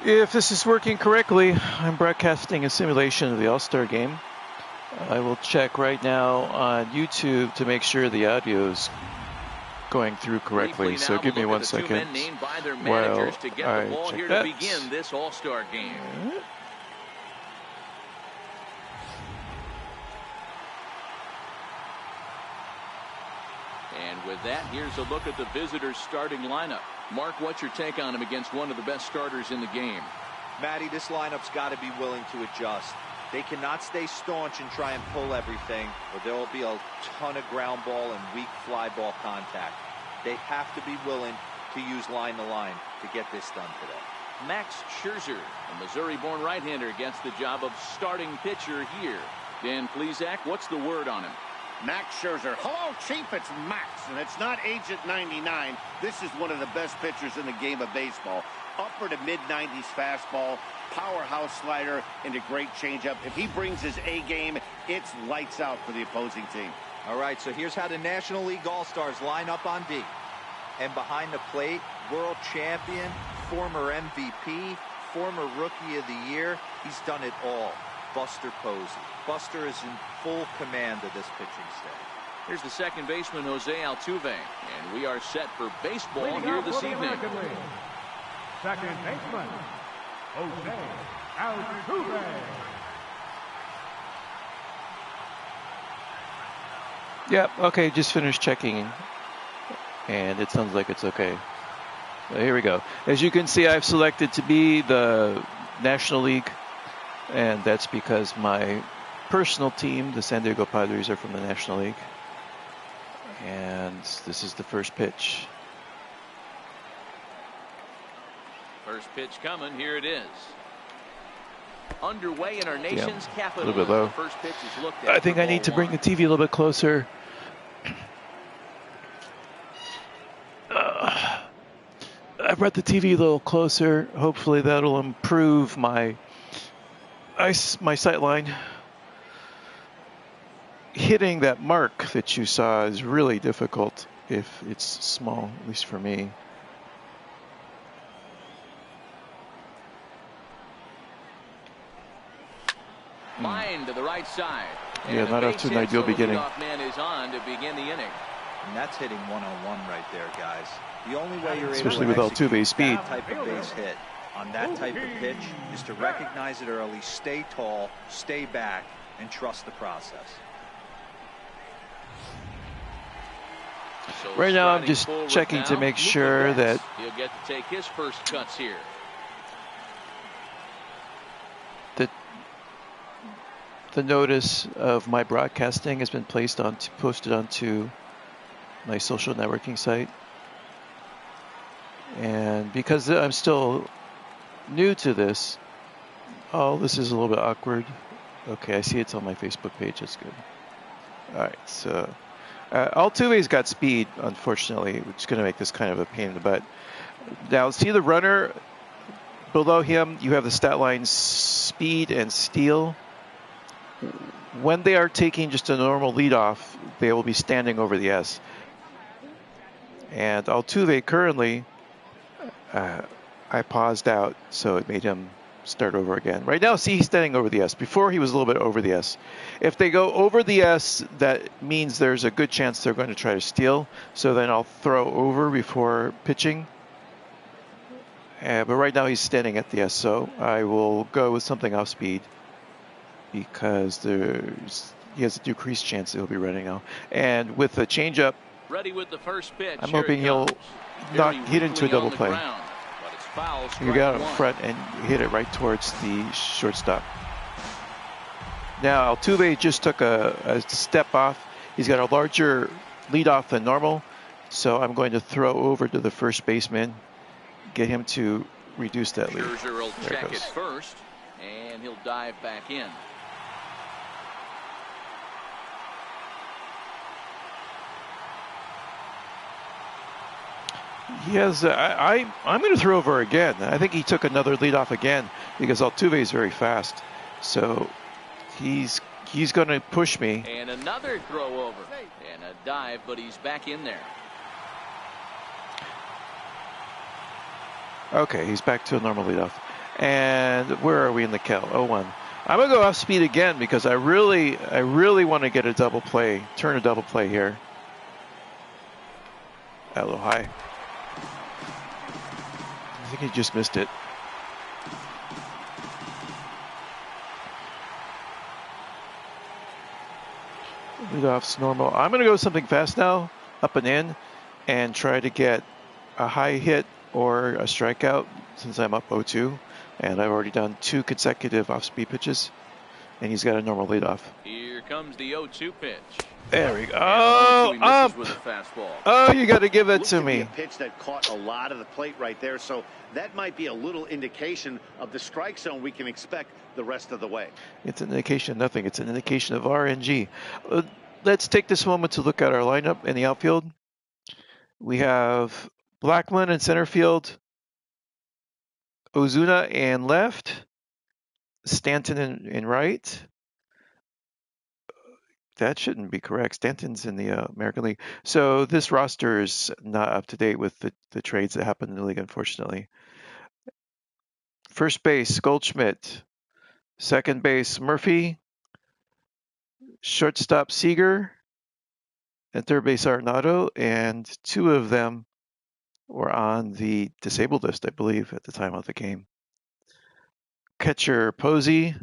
If this is working correctly, I'm broadcasting a simulation of the All-Star game. I will check right now on YouTube to make sure the audio is going through correctly. So give me 1 second while I check that. Begin this All-Star game. And with that, here's a look at the visitors' starting lineup. Mark, what's your take on him against one of the best starters in the game? Matty, this lineup's got to be willing to adjust. They cannot stay staunch and try and pull everything, or there will be a ton of ground ball and weak fly ball contact. They have to be willing to use line to line to get this done today. Max Scherzer, a Missouri-born right-hander, gets the job of starting pitcher here. Dan Plesac, what's the word on him? Max Scherzer. Hello, Chief. It's Max, and it's not Agent 99. This is one of the best pitchers in the game of baseball. Upper to mid-90s fastball, powerhouse slider, and a great changeup. If he brings his A game, it's lights out for the opposing team. All right, so here's how the National League All-Stars line up on D. And behind the plate, world champion, former MVP, former Rookie of the Year. He's done it all. Buster Posey. Buster is in full command of this pitching staff. Here's the second baseman, Jose Altuve. And we are set for baseball here this evening. Second baseman, Jose Altuve. Yep, okay, just finished checking. And it sounds like it's okay. So here we go. As you can see, I've selected to be the National League. And that's because my personal team, the San Diego Padres, are from the National League. And this is the first pitch. First pitch coming. Here it is. Underway in our nation's capital. A little bit low. The first pitch is looked at. I think I need to bring the TV a little bit closer. I brought the TV a little closer. Hopefully that'll improve my sight line. Hitting that mark that you saw is really difficult if it's small, at least for me. Line to the right side. Yeah, not off to an ideal beginning. Man is on to begin the inning. And that's hitting one-on-one right there, guys. The only way you're especially able to with Altuve's speed. that type of base hit on that type of pitch is to recognize it early, stay tall, stay back, and trust the process. So right now I'm just checking to make sure that he'll get to take his first cuts here. The notice of my broadcasting has been posted onto my social networking site. And because I'm still new to this, this is a little bit awkward. Okay, I see it's on my Facebook page. That's good. All right, so Altuve's got speed, unfortunately, which is going to make this kind of a pain in the butt. Now, see the runner below him? You have the stat lines speed and steal. When they are taking just a normal leadoff, they will be standing over the S. And Altuve currently, I paused out, so it made him start over again. Right now, see, he's standing over the S. Before, he was a little bit over the S. If they go over the S, that means there's a good chance they're going to try to steal. So then I'll throw over before pitching. But right now, he's standing at the S, so I will go with something off speed, because he has a decreased chance that he'll be running now. And with the changeup, ready with the first pitch. I'm hoping he'll not hit into a double play. You get out in front and hit it right towards the shortstop. Now Altuve just took a step off. He's got a larger leadoff than normal, so I'm going to throw over to the first baseman, get him to reduce that lead. Scherzer will check it first, and he'll dive back in. He has. I'm going to throw over again. I think he took another leadoff again because Altuve is very fast, so he's going to push me. And another throw over and a dive, but he's back in there. Okay, he's back to a normal leadoff. And where are we in the count? 0-1. I'm gonna go off speed again because I really want to get a double play, turn a double play here. A little high. I think he just missed it. Leadoff's normal. I'm gonna go something fast now, up and in, and try to get a high hit or a strikeout since I'm up 0-2, and I've already done 2 consecutive off-speed pitches, and he's got a normal leadoff. Here comes the 0-2 pitch. There we go. Oh, Up. with a fastball. Oh, you got to give it to me. A pitch that caught a lot of the plate right there, so that might be a little indication of the strike zone we can expect the rest of the way. It's an indication of nothing. It's an indication of RNG. Let's take this moment to look at our lineup in the outfield. We have Blackman in center field, Ozuna in left, Stanton in right. That shouldn't be correct. Stanton's in the American League. So this roster is not up to date with the trades that happened in the league, unfortunately. First base, Goldschmidt. Second base, Murphy. Shortstop, Seager. And third base, Arenado. And 2 of them were on the disabled list, I believe, at the time of the game. Catcher, Posey.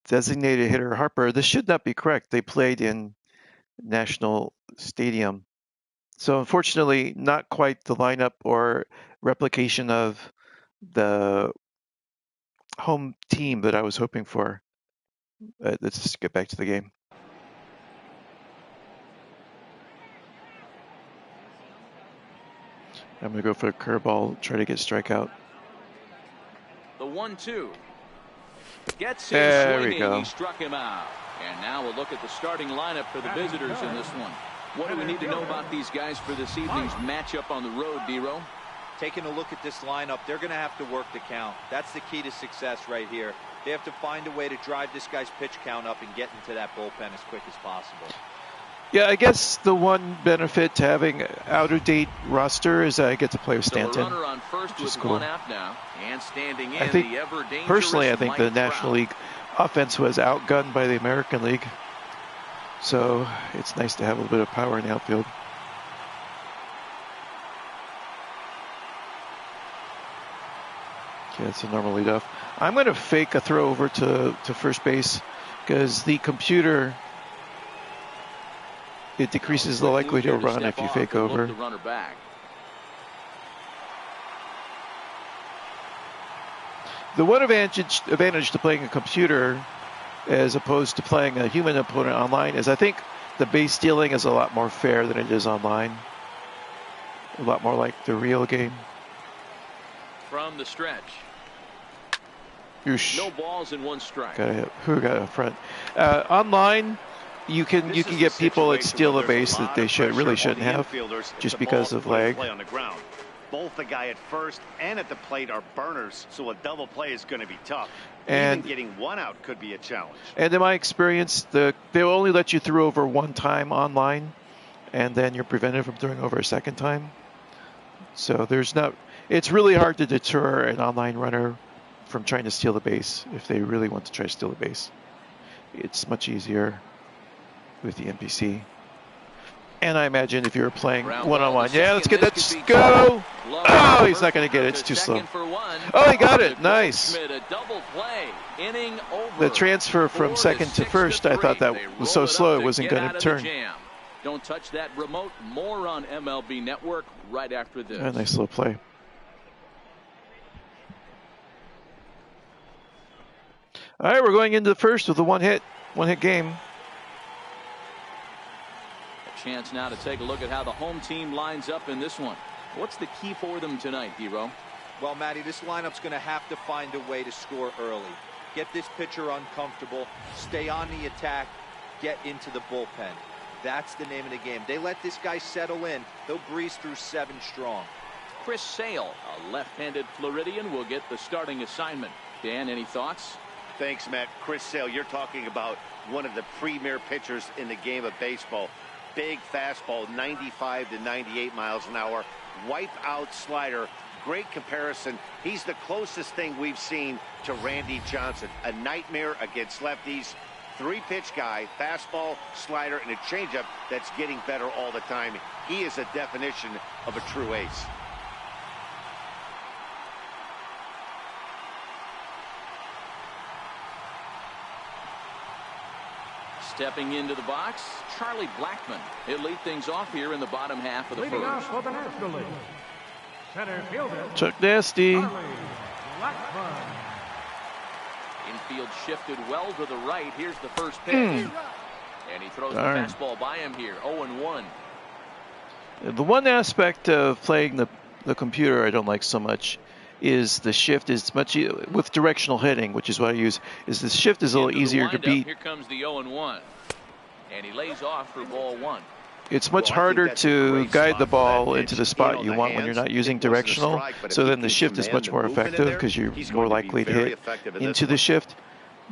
Designated hitter, Harper. This should not be correct. They played in National Stadium. So unfortunately, not quite the lineup or replication of the home team that I was hoping for. Let's just get back to the game. I'm going to go for a curveball, try to get strikeout. The 1-2. Gets there swinging. We go. He struck him out. And now we'll look at the starting lineup for the visitors in this one. What do we need to know about these guys for this evening's matchup on the road, D-Row? Taking a look at this lineup, they're going to have to work the count. That's the key to success right here. They have to find a way to drive this guy's pitch count up and get into that bullpen as quick as possible. Yeah, I guess the one benefit to having out-of-date roster is I get to play with Stanton. So a runner on first with cool. 1 out now, and standing in I think, the ever-dangerous personally, I think the Mike National Trout. League offense was outgunned by the American League. So it's nice to have a little bit of power in the outfield. Okay, that's a normal leadoff. I'm going to fake a throw over to first base because the computer, it decreases the likelihood you'll run if you fake over. The runner back. The one advantage to playing a computer as opposed to playing a human opponent online is I think the base stealing is a lot more fair than it is online. A lot more like the real game. From the stretch. Oosh. No balls and 1 strike. Who got up front? Online, you can get people that steal the base that they really shouldn't have, just because of lag. On the ground. Both the guy at first and at the plate are burners, so a double play is going to be tough. And even getting 1 out could be a challenge. And in my experience, they'll only let you throw over 1 time online, and then you're prevented from throwing over a second time. So it's really hard to deter an online runner from trying to steal the base if they really want to try to steal the base. It's much easier with the NPC. And I imagine if you're playing one-on-one, yeah, let's get that. Go! Oh, he's not going to get it. It's too slow. Oh, he got it. Nice. The transfer from second to first, I thought that was so slow it wasn't going to turn. Don't touch that remote. More on MLB Network right after this. A nice little play. All right, we're going into the first with a one-hit game. Chance now to take a look at how the home team lines up in this one. What's the key for them tonight, D-Row? Well, Matty, this lineup's going to have to find a way to score early. Get this pitcher uncomfortable, stay on the attack, get into the bullpen. That's the name of the game. They let this guy settle in, they'll breeze through 7 strong. Chris Sale, a left-handed Floridian, will get the starting assignment. Dan, any thoughts? Thanks, Matt. Chris Sale, you're talking about one of the premier pitchers in the game of baseball. Big fastball, 95 to 98 miles an hour. Wipe out slider, great comparison. He's the closest thing we've seen to Randy Johnson. A nightmare against lefties. 3-pitch guy, fastball, slider, and a changeup that's getting better all the time. He is a definition of a true ace. Stepping into the box, Charlie Blackmon. He'll lead things off here in the bottom half of the Leading first. off for the National League, center fielder Chuck Nasty. Charlie Blackmon. Infield shifted well to the right. Here's the first pitch. And he throws Darn. the fastball by him here. 0-1. The one aspect of playing the computer I don't like so much is the shift is much with directional hitting, which is what I use. Is the shift is a little easier to beat. Here comes the 0-1. And he lays off for ball 1. It's much harder to guide the ball into the spot you want when you're not using directional. So then the shift is much more effective because you're more likely to hit into the shift.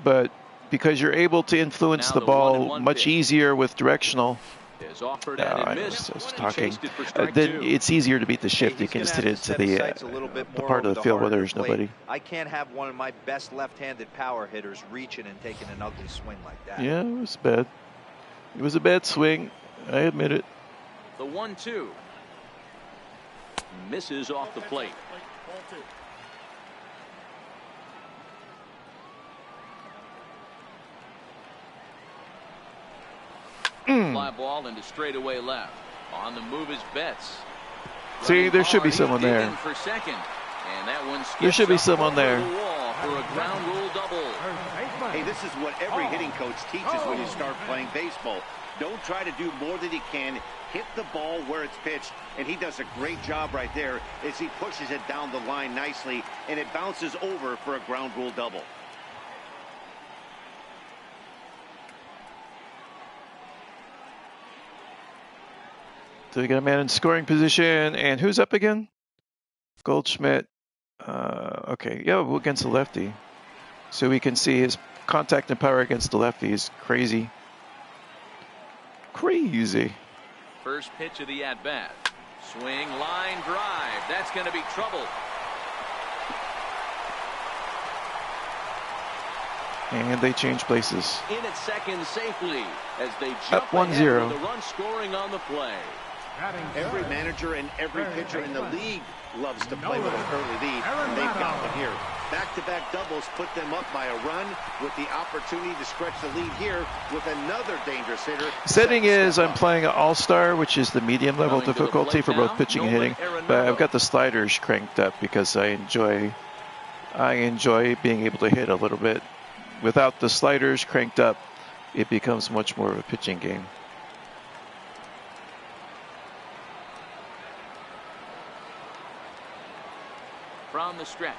But because you're able to influence the ball much easier with directional, Is offered and I missed. was He talking. chased it for strike Then 2. it's easier to beat the shift. You can just hit it to the part of the field where there's nobody. I can't have one of my best left-handed power hitters reaching and taking an ugly swing like that. Yeah, it was bad. It was a bad swing. I admit it. The 1-2. Misses off the plate. Fly ball into straightaway left. On the move is Betts. See, there should be Running someone hard, there. in for second. And that one There should be skips up someone over there. the wall for a ground rule double. First baseman. Hey, this is what every hitting coach teaches when you start playing baseball. Don't try to do more than you can. Hit the ball where it's pitched, and he does a great job right there as he pushes it down the line nicely, and it bounces over for a ground rule double. So we got a man in scoring position, and who's up again? Goldschmidt. Okay, yeah, well, against the lefty. So we can see his contact and power against the lefty is crazy. Crazy. First pitch of the at-bat. Swing, line, drive. That's going to be trouble. And they change places. In at second safely as they jump Up 1-0. ahead with the run scoring on the play. Batting Every third, manager and every Third pitcher in the baseman. league loves to play with an early lead. And they've got one here. Back-to-back doubles put them up by a run with the opportunity to stretch the lead here with another dangerous hitter. Setting is Step I'm up. playing an all-star, which is the medium level Coming to the difficulty plate for both now, pitching and Nolan hitting. Arenado. But I've got the sliders cranked up because I enjoy being able to hit a little bit. Without the sliders cranked up, it becomes much more of a pitching game. From the stretch.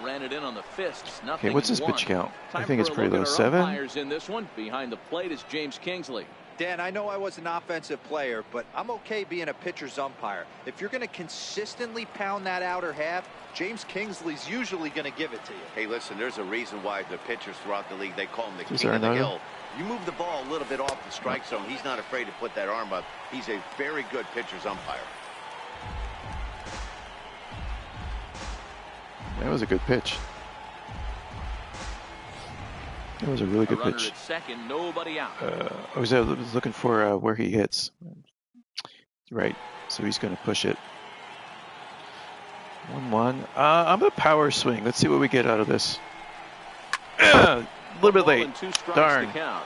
Ran it in on the fists. Nothing. Okay, what's his one. pitch count? I Time think it's for a pretty look low. at our 7? umpires in this one. Behind the plate is James Kingsley. Dan, I know I was an offensive player, but I'm okay being a pitcher's umpire. If you're going to consistently pound that outer half, James Kingsley's usually going to give it to you. Hey, listen, there's a reason why the pitchers throughout the league, they call him the Is king of the Arenado? hill. You move the ball a little bit off the strike zone. He's not afraid to put that arm up. He's a very good pitcher's umpire. That was a good pitch. That was a really A good runner pitch. at second, nobody out. I was looking for where he hits. Right, so he's going to push it. 1-1. I'm a power swing. Let's see what we get out of this. A little bit Ball late. and 2 strikes Darn. to count.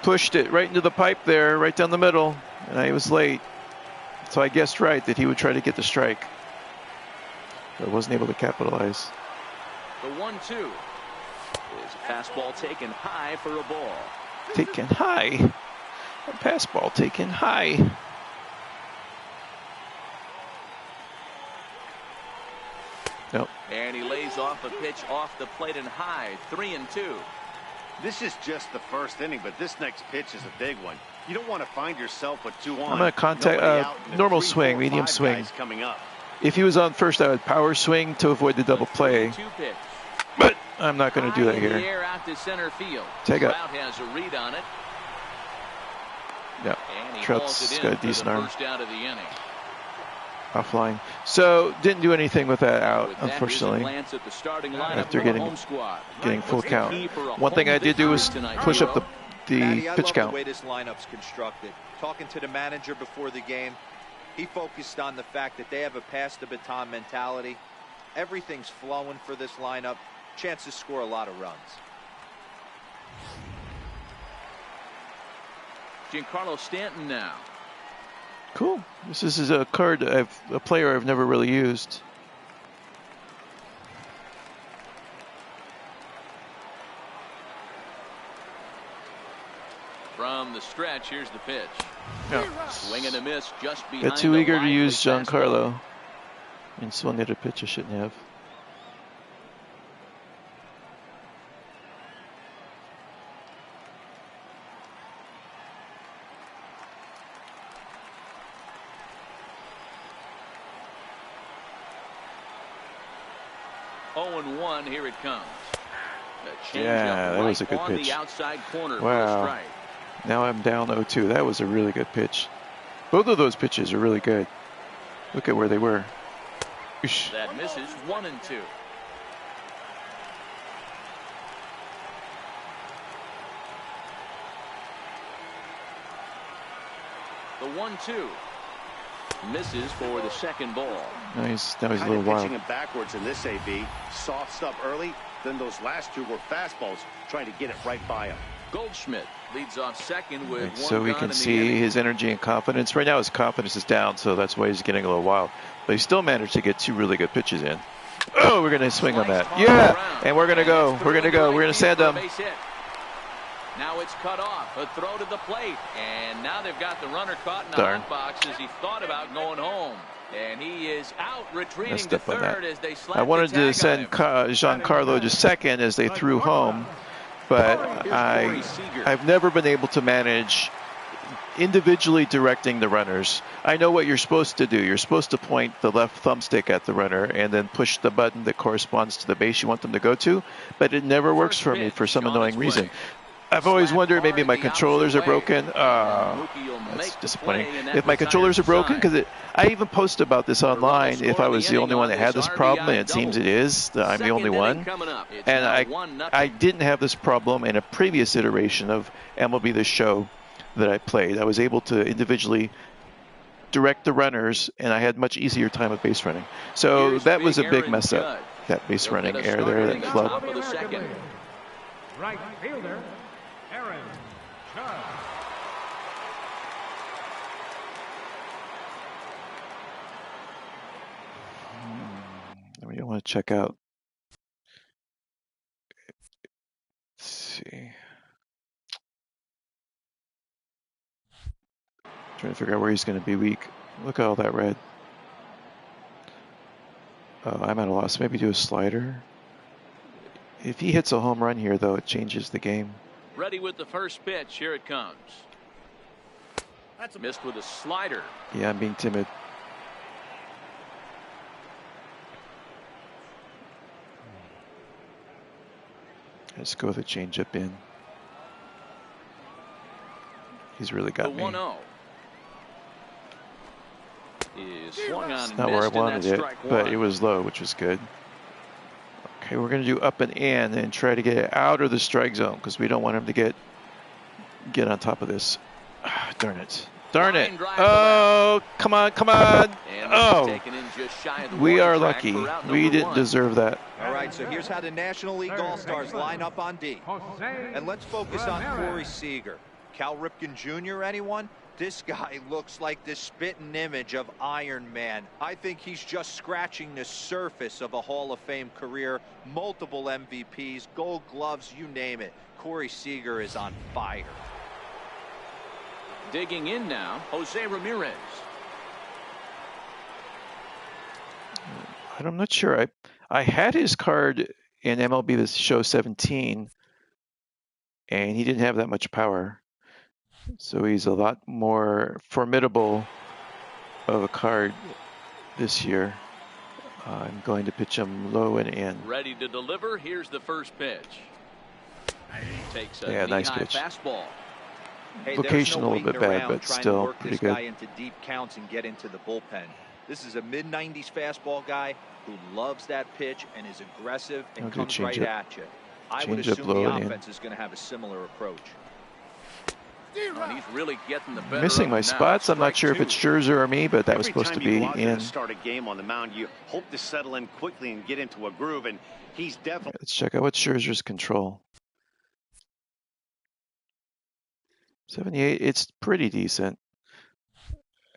Pushed it right into the pipe there, right down the middle, and I was late. So I guessed right that he would try to get the strike. But I wasn't able to capitalize. The 1-2 is a fastball taken high for a ball. Taken high. A pass ball taken high. Nope. And he lays off a pitch off the plate and high. 3-2. This is just the first inning, but this next pitch is a big one. You don't want to find yourself with 2 on. I'm gonna contact nobody out, and the normal 3, swing, 4, medium 5 swing. guys coming up. If he was on first, I would power swing to avoid the double play. 2 pitch. But I'm not going to do that High in the here. air out to center field. Take up. Trout has a read on it. Yeah, And he Trout's hauls it got in a for decent the arm. first out of the inning. Offline. So didn't do anything with that out, With that, here's a unfortunately. glance at the starting lineup After for the getting home squad. full What's the count. key for a One thing home I did do was victory tonight, push up Hero? the Matty, I pitch love count. the way this lineup's constructed. Talking to the manager before the game, he focused on the fact that they have a pass the baton mentality. Everything's flowing for this lineup. Chance to score a lot of runs. Giancarlo Stanton now. Cool. This is a card a player I've never really used. From the stretch, here's the pitch. Yeah. Swing and a miss just behind Got too the eager to lively use fastball. Giancarlo and swung at a pitch I shouldn't have. Oh, 0-1, here it comes. The Yeah, changeup that was a right good on pitch. the outside corner Wow. for a strike. Now I'm down 0-2. That was a really good pitch. Both of those pitches are really good. Look at where they were. Oosh. That misses 1-2. The 1-2 misses for the second ball. Nice. Now he's a Kind little of wild. pitching him backwards in this AB. Soft stuff early, then those last two were fastballs, trying to get it right by him. Goldschmidt leads off second with Right, one so we gun can in the see inning. his energy and confidence. Right now his confidence is down, so that's why he's getting a little wild. But he still managed to get two really good pitches in. Oh, we're going to swing on that. Yeah, and we're going to go. We're going to go. We're going to send him. Now it's cut off. A throw to the plate. And now they've got the runner caught in the Darn. hot box as he thought about going home. And he is out, retreating Messed to up on third that. as they slap I wanted the tag to on send him. Giancarlo to second as they threw home, but I've never been able to manage individually directing the runners. I know what you're supposed to do. You're supposed to point the left thumbstick at the runner and then push the button that corresponds to the base you want them to go to, but it never works for me for some annoying reason. I've always wondered maybe my controllers are broken. That's disappointing. If my controllers are broken, because I even posted about this online, if I was the only one that had this problem, and it seems it is, that I'm the only one. And I didn't have this problem in a previous iteration of MLB The Show that I played. I was able to individually direct the runners, and I had much easier time of base running. So that was a big mess up, that base running error there, that flub. Right fielder, Aaron Judge. We don't want to check out. Let's see. Trying to figure out where he's going to be weak. Look at all that red. Oh, I'm at a loss. Maybe do a slider. If he hits a home run here, though, it changes the game. Ready with the first pitch. Here it comes. That's missed with a slider. Yeah, I'm being timid. Let's go with a changeup in. He's really got The me. 1-0 is swung on It's and not where I missed, and wanted that's it, strike but one. it was low, which was good. Okay, we're going to do up and in and try to get it out of the strike zone because we don't want him to get on top of this. Ah, darn it. Darn it. Oh, come on, come on. Oh, we are lucky. We didn't deserve that. All right, so here's how the National League All-Stars line up on D. And let's focus on Corey Seager. Cal Ripken Jr., anyone? This guy looks like the spitting image of Iron Man. I think he's just scratching the surface of a Hall of Fame career. Multiple MVPs, Gold Gloves, you name it. Corey Seager is on fire. Digging in now, Jose Ramirez. I'm not sure. I had his card in MLB The Show 17, and he didn't have that much power. So he's a lot more formidable of a card this year. I'm going to pitch him low and in. Ready to deliver. Here's the first pitch. Takes a nice knee-high pitch. fastball. Hey, Vocation no a little bit bad, but still work pretty this guy good. into deep counts and get into the bullpen. This is a mid-90s fastball guy who loves that pitch and is aggressive and comes right at you. I would assume the offense is going to have a similar approach. And he's really getting the better Missing of my him now. spots. I'm not sure if it's Scherzer or me, but that was supposed to be Every time you go out there in. to start a game on the mound, you hope to settle in quickly and get into a groove, and he's definitely. Let's check out what Scherzer's control. 78. It's pretty decent.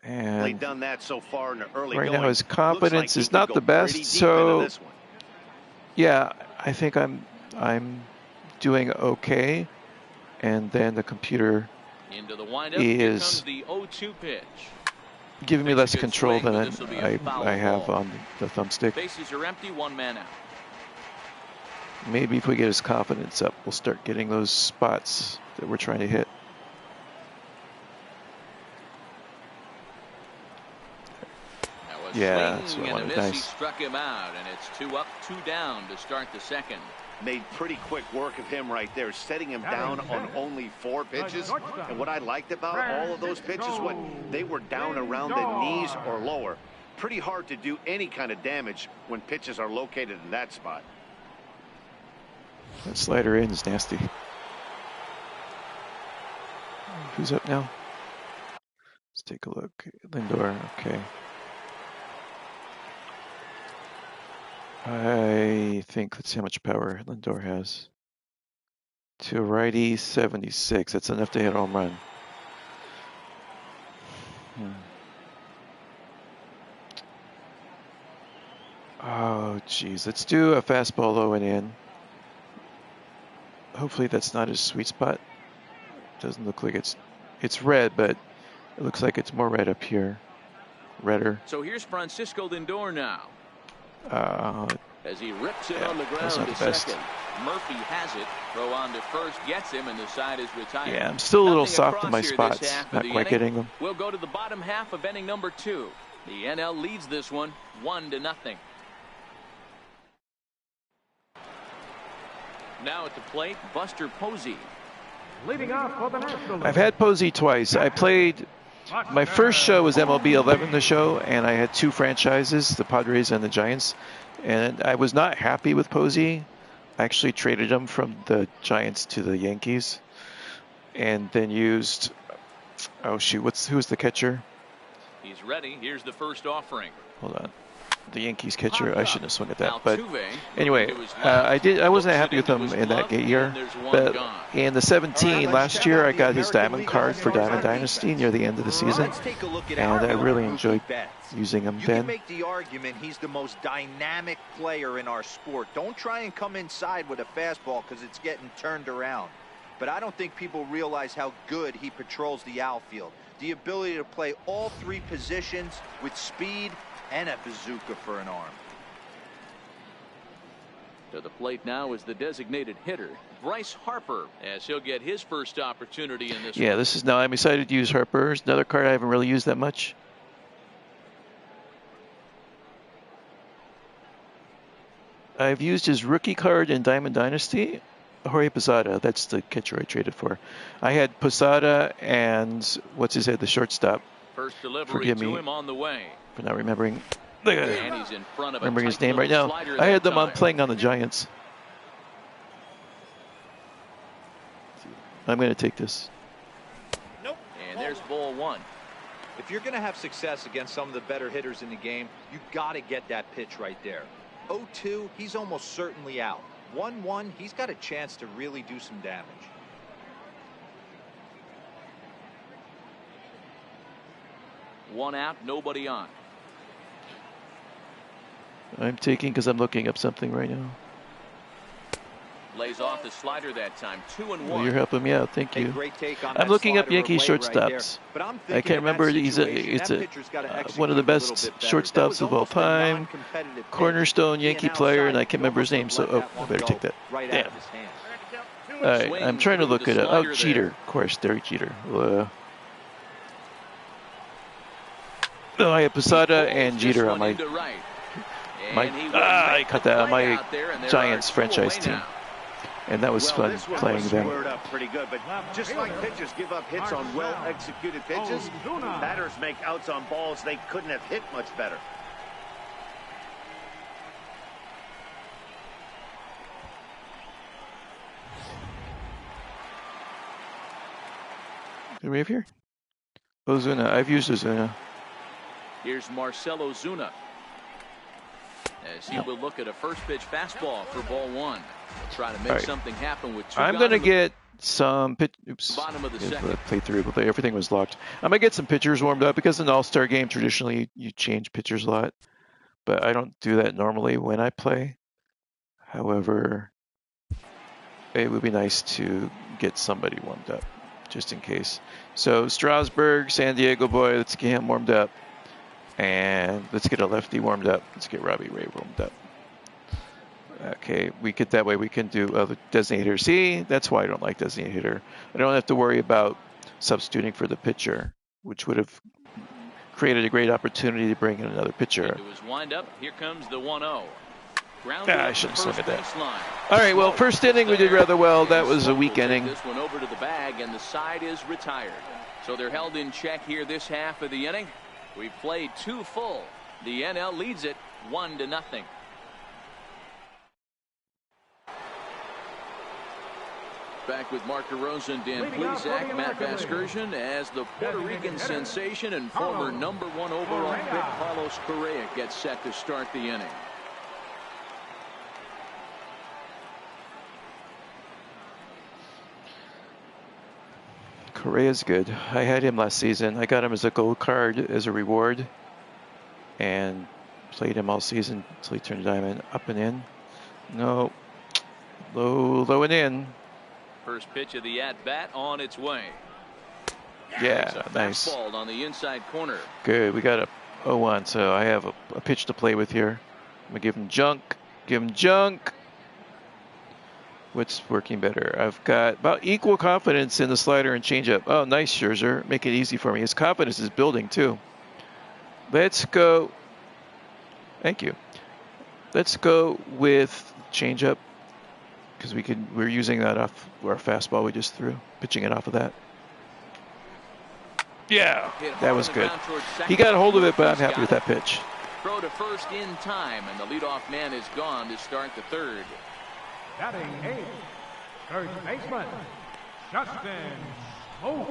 And done that so far in the early right going. now his confidence Like is not the best, so yeah, I think I'm doing okay. And then the computer into the windup, is the 0-2 pitch. Giving me less control than I have ball. on the thumbstick. Bases are empty, 1 man out. Maybe if we get his confidence up, we'll start getting those spots that we're trying to hit. Yeah, that's what I wanted. Nice. He struck him out, and it's 2 up, 2 down to start the second. Made pretty quick work of him right there, setting him down on only 4 pitches. And what I liked about all of those pitches, they were down around the knees or lower. Pretty hard to do any kind of damage when pitches are located in that spot. That slider in is nasty. Who's up now? Let's take a look. Lindor, okay. I think, let's see how much power Lindor has. To righty, 76. That's enough to hit a home run. Oh, geez. Let's do a fastball low and in. Hopefully that's not his sweet spot. Doesn't look like it's red, but it looks like it's more red up here. Redder. So here's Francisco Lindor now. As he rips it on the ground to second. Murphy has it. Throw on to first, gets him, and the side is retired. Yeah, I'm still a little soft in my spots. Not quite getting them. We'll go to the bottom half of inning number 2. The NL leads this one 1-0. Now at the plate, Buster Posey. Leading off for the National League. I've had Posey twice. I played. My first show was MLB 11, the show, and I had 2 franchises, the Padres and the Giants. And I was not happy with Posey. I actually traded him from the Giants to the Yankees, and then used. Oh shoot! Who's the catcher? He's ready. Here's the first offering. Hold on. The Yankees catcher. I shouldn't have swung at that. But anyway, I wasn't happy with him in that year. But in the 17 last year, I got his diamond card for Diamond Dynasty near the end of the season, and I really enjoyed using him then. You can make the argument he's the most dynamic player in our sport. Don't try and come inside with a fastball because it's getting turned around. But I don't think people realize how good he patrols the outfield. The ability to play all 3 positions with speed and a bazooka for an arm. To the plate now is the designated hitter, Bryce Harper, as he'll get his first opportunity in this one. This is now. I'm excited to use Harper. It's another card I haven't really used that much. I've used his rookie card in Diamond Dynasty. Jorge Posada, that's the catcher I traded for. I had Posada and what's his head, the shortstop. First delivery Forgive me to him on the way. For not remembering. And he's in front of Remembering his name right now. I had them on playing on the Giants. I'm going to take this. Nope. And there's ball 1. If you're going to have success against some of the better hitters in the game, you got to get that pitch right there. 0-2, he's almost certainly out. 1-1, he's got a chance to really do some damage. One out, nobody on. I'm taking because I'm looking up something right now. Lays off the slider that time. 2-1. Well, you're helping me out. Thank you. Great take on I'm looking up Yankee shortstops. Right, I can't remember. He's one of the best shortstops of all time. Cornerstone Yankee player, and I can't remember his name. So, I better take that. Damn. All right, I'm trying to look it up. Oh, Jeter. Of course, Derek Jeter. I have Posada and Jeter on my I cut that on my Giants franchise team. and that was fun this one playing was them. squared up pretty good, but just like pitchers give up hits on well-executed pitches, batters make outs on balls they couldn't have hit much better. Do we have here? Ozuna. I've used Ozuna. Here's Marcell Ozuna as he will look at a first pitch fastball for ball one. He'll try to make something happen with two. I'm going to get some pitch. Oops. Bottom of the second. Play through, but everything was locked. I'm going to get some pitchers warmed up because in an all-star game, traditionally, you change pitchers a lot. But I don't do that normally when I play. However, it would be nice to get somebody warmed up just in case. So Strasburg, San Diego boy, let's get him warmed up. And let's get a lefty warmed up. Let's get Robbie Ray warmed up. Okay, that way we can do other designated hitter. See, that's why I don't like designated hitter. I don't have to worry about substituting for the pitcher, which would have created a great opportunity to bring in another pitcher. Into his windup. Here comes the 1-0. I shouldn't swing at that. All right, well, first inning we did rather well. That was a weak inning. This one over to the bag, and the side is retired. So they're held in check here this half of the inning. We've played 2 full. The NL leads it 1-0. Back with Mark DeRosa, Dan Plesac, Matt Vasgersian, as the Puerto Rican sensation and former #1 overall pick Carlos Correa gets set to start the inning. Correa's good. I had him last season. I got him as a gold card as a reward and played him all season until he turned diamond. Up and in. No. Low and in. First pitch of the at-bat on its way. Yeah, nice. Fastball on the inside corner. Good. We got a 0-1, so I have a pitch to play with here. I'm going to give him junk. Give him junk. What's working better? I've got about equal confidence in the slider and changeup. Oh, nice, Scherzer. Make it easy for me. His confidence is building, too. Let's go. Thank you. Let's go with changeup because we're using that off our fastball we just threw, pitching it off of that. Yeah, that was good. He got a hold of it, but I'm happy with that pitch. Throw to first in time, and the leadoff man is gone to start the third. Batting 8, third baseman, Justin Smoke.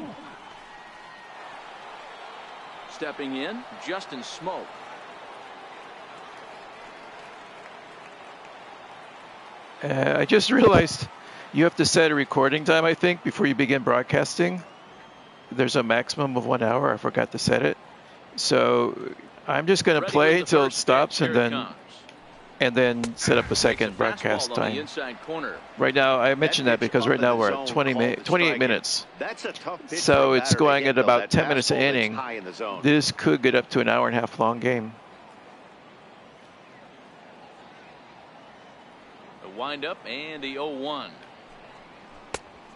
Stepping in, Justin Smoke. I just realized you have to set a recording time, I think, before you begin broadcasting. There's a maximum of 1 hour. I forgot to set it. So I'm just going to play until it stops and then set up a second broadcast time. Right now, I mentioned that because right now we're at 28 minutes. So it's going at about 10 minutes an inning. This could get up to an hour and a half long game. The windup and the 0-1.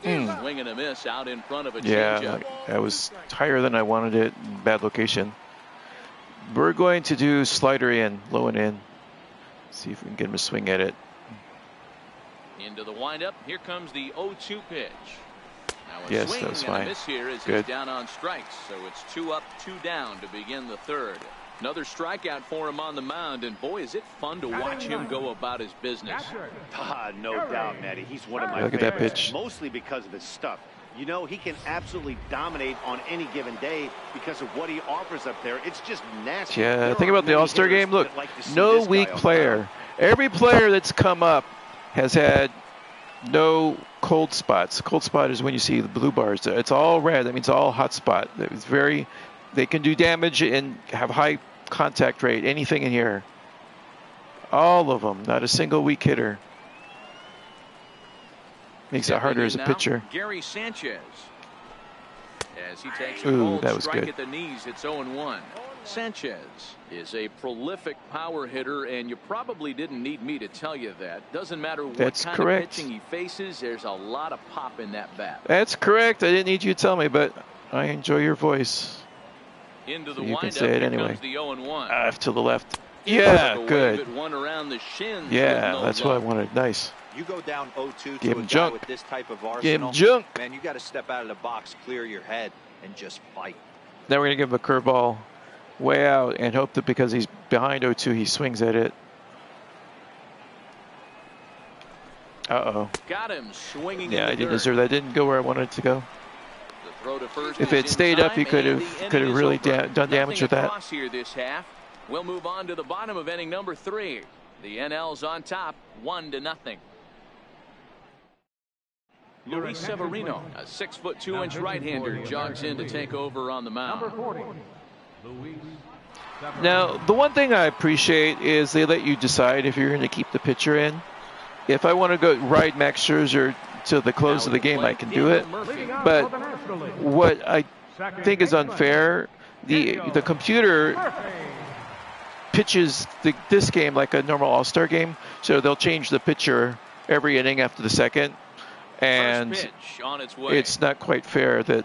Swing and a miss out in front of a changeup. Yeah, that was higher than I wanted it. Bad location. We're going to do slider in, low and in. See if we can get him to swing at it. Into the windup. Here comes the 0-2 pitch. Now yes, swing that was and fine. a miss here as Good. he's down on strikes. So it's 2 up, 2 down to begin the third. Another strikeout for him on the mound, and boy, is it fun to watch him go about his business. No doubt, Matty. He's one of my Look at that pitch. Mostly because of his stuff. You know, he can absolutely dominate on any given day because of what he offers up there. It's just nasty. Yeah, think about the All-Star game. Look, no weak player. Every player that's come up has had no cold spots. Cold spot is when you see the blue bars. It's all red. That means all hot spot. It's very, they can do damage and have high contact rate. Anything in here. All of them. Not a single weak hitter. Makes it harder as a pitcher. Gary Sanchez. As he takes a Ooh, that was strike good. at the knees, it's 0-1. Sanchez is a prolific power hitter, and you probably didn't need me to tell you that. Doesn't matter what kind of pitching he faces, there's a lot of pop in that bat. That's correct. I didn't need you to tell me, but I enjoy your voice. Into the so you windup, can say it anyway. The 0-1. Off to the left. Yeah, good. One around the shins yeah, that's what I wanted. Nice. You go down 0-2 to a guy with this type of arsenal, man, you got to step out of the box, clear your head, and just fight. Now we're going to give him a curveball way out and hope that because he's behind 0-2, he swings at it. Uh-oh. Got him swinging. Yeah, I didn't deserve that. Didn't go where I wanted it to go. The throw to first if it stayed up, he could have really done damage with that. Here this half. We'll move on to the bottom of inning number 3. The NL's on top, 1-0. Luis Severino, a 6'2" right-hander, jogs in to take over on the mound. Now, the one thing I appreciate is they let you decide if you're going to keep the pitcher in. If I want to go ride Max Scherzer to the close of the game, I can do it. But what I think is unfair, the computer pitches this game like a normal All-Star game, so they'll change the pitcher every inning after the second. And it's not quite fair that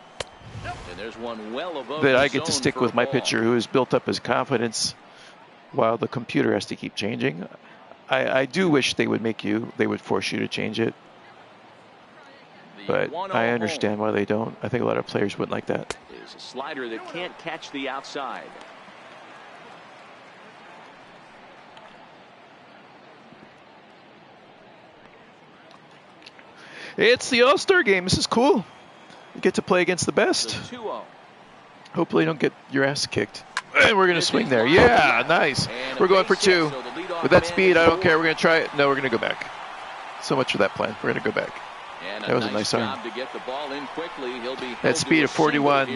I get to stick with my pitcher who has built up his confidence while the computer has to keep changing. I do wish they would force you to change it. But I understand why they don't. I think a lot of players wouldn't like that. It's a slider that can't catch the outside. It's the All-Star game. This is cool. You get to play against the best. Hopefully you don't get your ass kicked. And we're going to swing there. Yeah, nice. We're going for 2. With that speed, I don't care. We're going to try it. No, we're going to go back. So much for that plan. We're going to go back. That was a nice arm. That speed of 41. He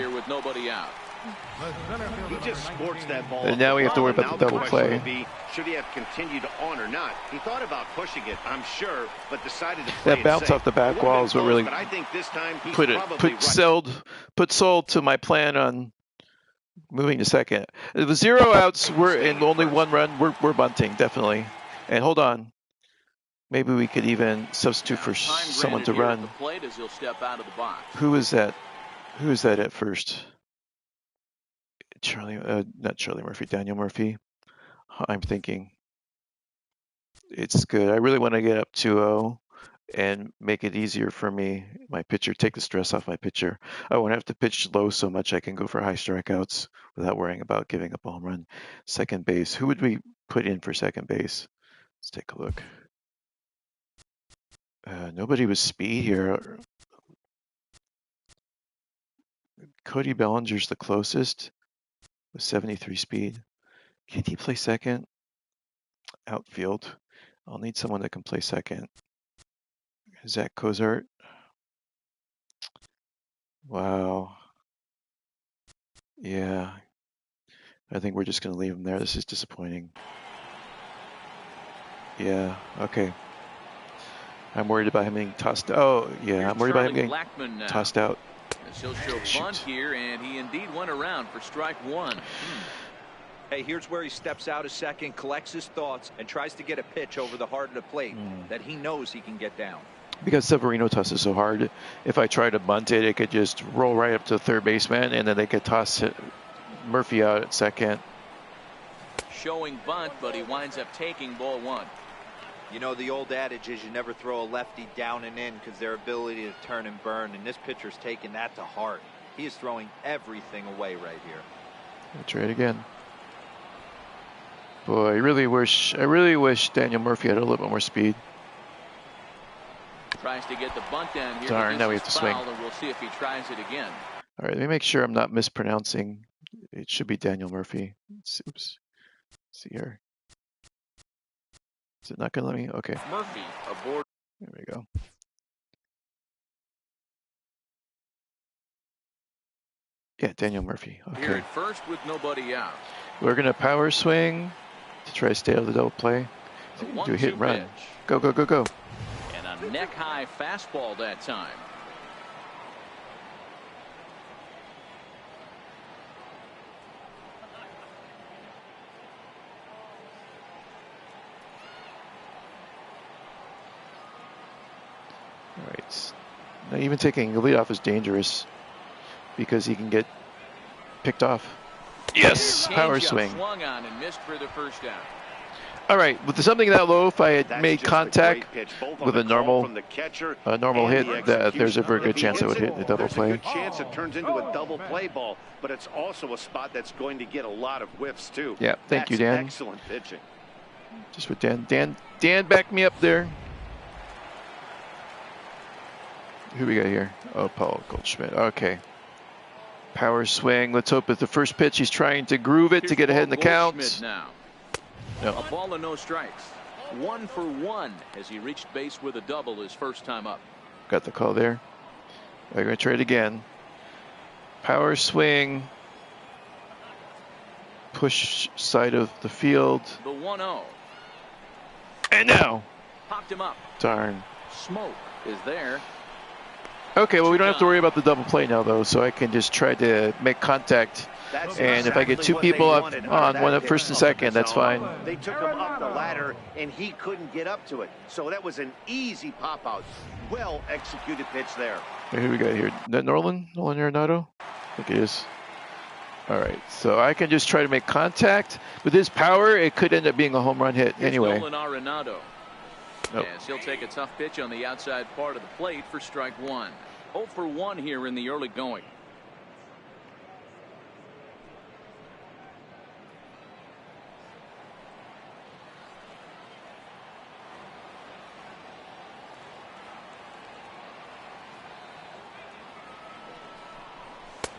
just scorched that ball. And now we have to worry about the double play. Should he have continued on or not? He thought about pushing it, I'm sure, but decided to play that bounce off the back wall is what really put sold to my plan on moving to second. The 0 outs were in only 1 run. We're bunting, definitely. And hold on. Maybe we could even substitute for someone to run. Who is that? Who is that at first? Not Charlie Murphy, Daniel Murphy. I'm thinking it's good. I really want to get up 2-0 and make it easier for me, my pitcher, take the stress off my pitcher. I won't have to pitch low so much. I can go for high strikeouts without worrying about giving up a home run. Second base. Who would we put in for second base? Let's take a look. Nobody with speed here. Cody Bellinger's the closest with 73 speed. Can't he play second? Outfield. I'll need someone that can play second. Zach Cozart. Wow. Yeah. I think we're just going to leave him there. This is disappointing. Yeah. Okay. I'm worried about him being tossed. Oh, yeah. I'm worried about him getting tossed out. He'll show bunt here, and he indeed went around for strike 1. Hey, here's where he steps out a second, collects his thoughts, and tries to get a pitch over the heart of the plate that he knows he can get down. Because Severino tosses so hard, if I try to bunt it, it could just roll right up to the third baseman, and then they could toss Murphy out at second. Showing bunt, but he winds up taking ball 1. You know, the old adage is you never throw a lefty down and in because their ability to turn and burn, and this pitcher's taking that to heart. He is throwing everything away right here. I'll try it again. Boy, I really wish Daniel Murphy had a little bit more speed. Tries to get the bunt down here. Darn, now we have to swing. And we'll see if he tries it again. All right, let me make sure I'm not mispronouncing. It should be Daniel Murphy. Oops. Let's see here. Is it not going to let me? Okay. Murphy aboard. There we go. Yeah, Daniel Murphy. Okay. Here at first with nobody out. We're going to power swing to try to stay out of the double play. Do a hit and run. Go, go, go, go. And a neck-high fastball that time. All right. Now, even taking the lead off is dangerous because he can get picked off. Yes, power swing. Swung on and missed for the first down. All right, with something that low, if I had made contact with a normal hit, there's a very good chance I would hit the double play. There's a good chance it turns into a double play ball, but it's also a spot that's going to get a lot of whiffs too. Yeah, thank you, Dan. Excellent pitching. Just with Dan. Dan, back me up there. Who we got here? Oh, Paul Goldschmidt. Okay. Power swing. Let's hope at the first pitch he's trying to groove it to get ahead in the count. Now. No. A ball and no strikes. 1 for 1 as he reached base with a double his first time up. Got the call there. They're going to try it again. Power swing. Push side of the field. The 1-0. And now. Popped him up. Darn. Smoke is there. Okay, well, we don't have to worry about the double play now, though, so I can just try to make contact. And if I get two people on one at first and second, that's fine. They took him up the ladder, and he couldn't get up to it. So that was an easy pop-out. Well-executed pitch there. Okay, who we got here? Nolan Arenado? I think it is. All right, so I can just try to make contact. With his power, it could end up being a home run hit anyway. Nolan Arenado. Nope. Yes, he'll take a tough pitch on the outside part of the plate for strike 1. 0 for 1 here in the early going.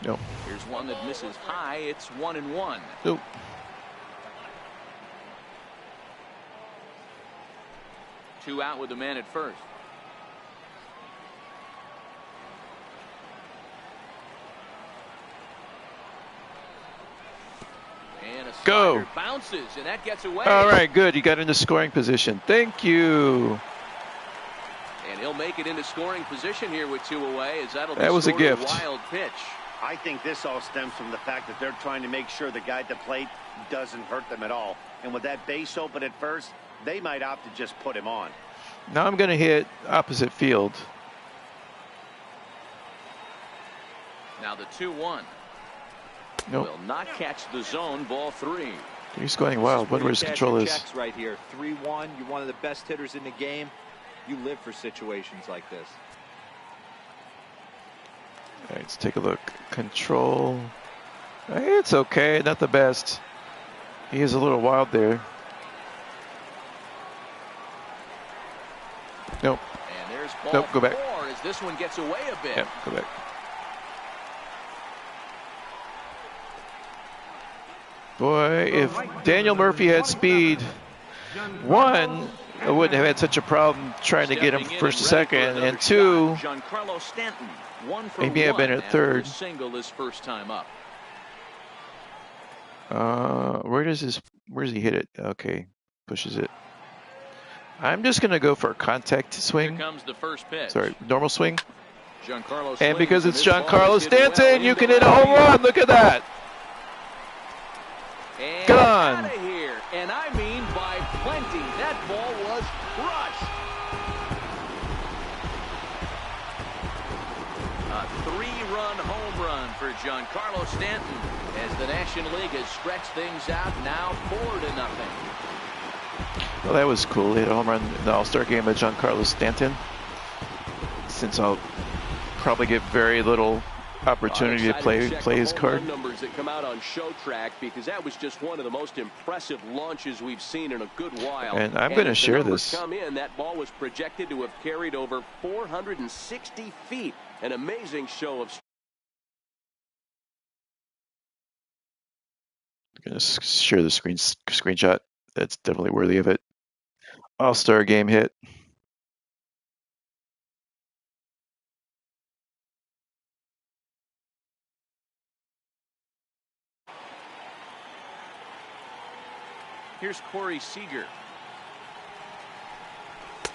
Nope. Here's one that misses high. It's 1-1. Nope. Two out with the man at first. And a go. Bounces, and that gets away. All right, good. You got into scoring position. Thank you. And he'll make it into scoring position here with 2 away. As that was a gift. Wild pitch. I think this all stems from the fact that they're trying to make sure the guy at the plate doesn't hurt them at all. And with that base open at first, they might opt to just put him on. Now I'm going to hit opposite field. Now the 2-1. Nope. Will not catch the zone. Ball 3. He's going wild. Wonder where his control is. Right here, 3-1. You're one of the best hitters in the game. You live for situations like this. All right, let's take a look. Control. It's okay. Not the best. He is a little wild there. Nope. And there's ball nope, go back. 4 as this one gets away a bit. Yep, go back. Boy, if Daniel Murphy had speed, one, I wouldn't have had such a problem trying to get him from first to second, and two, he may have been at third. Single his first time up. Where does he hit it? Okay, pushes it. I'm just gonna go for a contact swing. Here comes the first pitch. Sorry, normal swing. And because it's Giancarlo Stanton, you can hit a home run. Look at that. And gone. Out of here, and I mean by plenty. That ball was crushed. A 3-run home run for Giancarlo Stanton as the National League has stretched things out. Now 4-0. Well, that was cool. He hit a home run in the All-Star game of Giancarlo Stanton. Since I'll probably get very little opportunity to play his card. Numbers that come out on Show Track, because that was just one of the most impressive launches we've seen in a good while. And I'm going to share this. Come in, that ball was projected to have carried over 460 feet. An amazing show of. I'm going to share the screenshot. That's definitely worthy of it. All-Star game hit. Here's Corey Seager.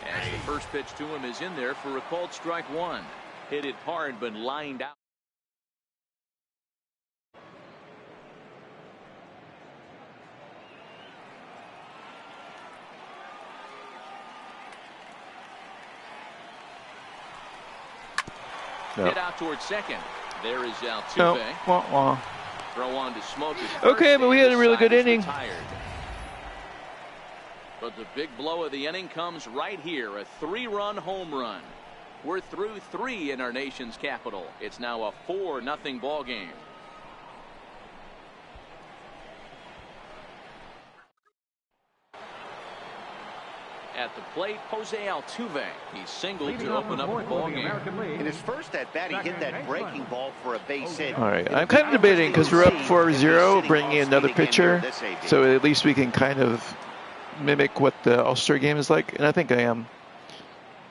As the first pitch to him is in there for a called strike 1. Hit it hard but lined out. No. Hit out towards second. There is Altuve. No. Wah, wah. Throw on to Smoke. Okay, but we had a really good inning. But the big blow of the inning comes right here, a 3-run home run. We're through 3 in our nation's capital. It's now a 4-0 ball game. At the plate, Jose Altuve. He singled to open up the ball game. In his first at bat, he hit that breaking ball for a base hit. All right, I'm kind of debating because we're up 4-0, bringing in another pitcher, so at least we can kind of mimic what the All-Star game is like, and I think I am.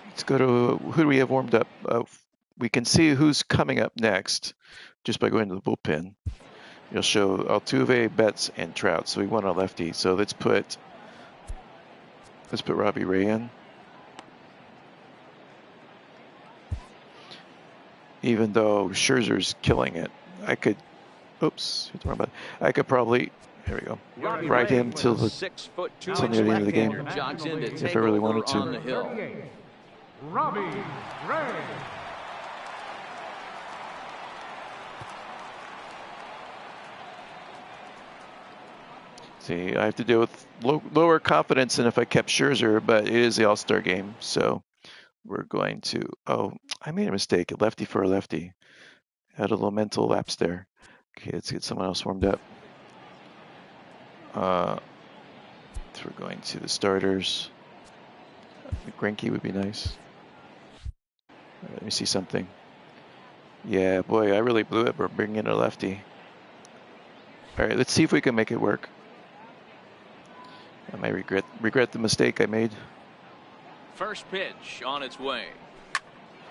Let's go to, who do we have warmed up? We can see who's coming up next just by going to the bullpen. You'll show Altuve, Betts, and Trout. So we want a lefty. So let's put Robbie Ray in. Even though Scherzer's killing it, I could. Oops, hit the wrong button. I could probably. Here we go. Ride him till the near the end of the game, if I really wanted to. Robbie Ray. See, I have to deal with lower confidence than if I kept Scherzer, but it is the All-Star game, so we're going to. Oh, I made a mistake. A lefty for a lefty. Had a little mental lapse there. Okay, let's get someone else warmed up. So we're going to the starters. Greinke would be nice. Let me see something. Yeah, boy, I really blew it. We're bringing in a lefty. All right, let's see if we can make it work. I might regret the mistake I made. First pitch on its way.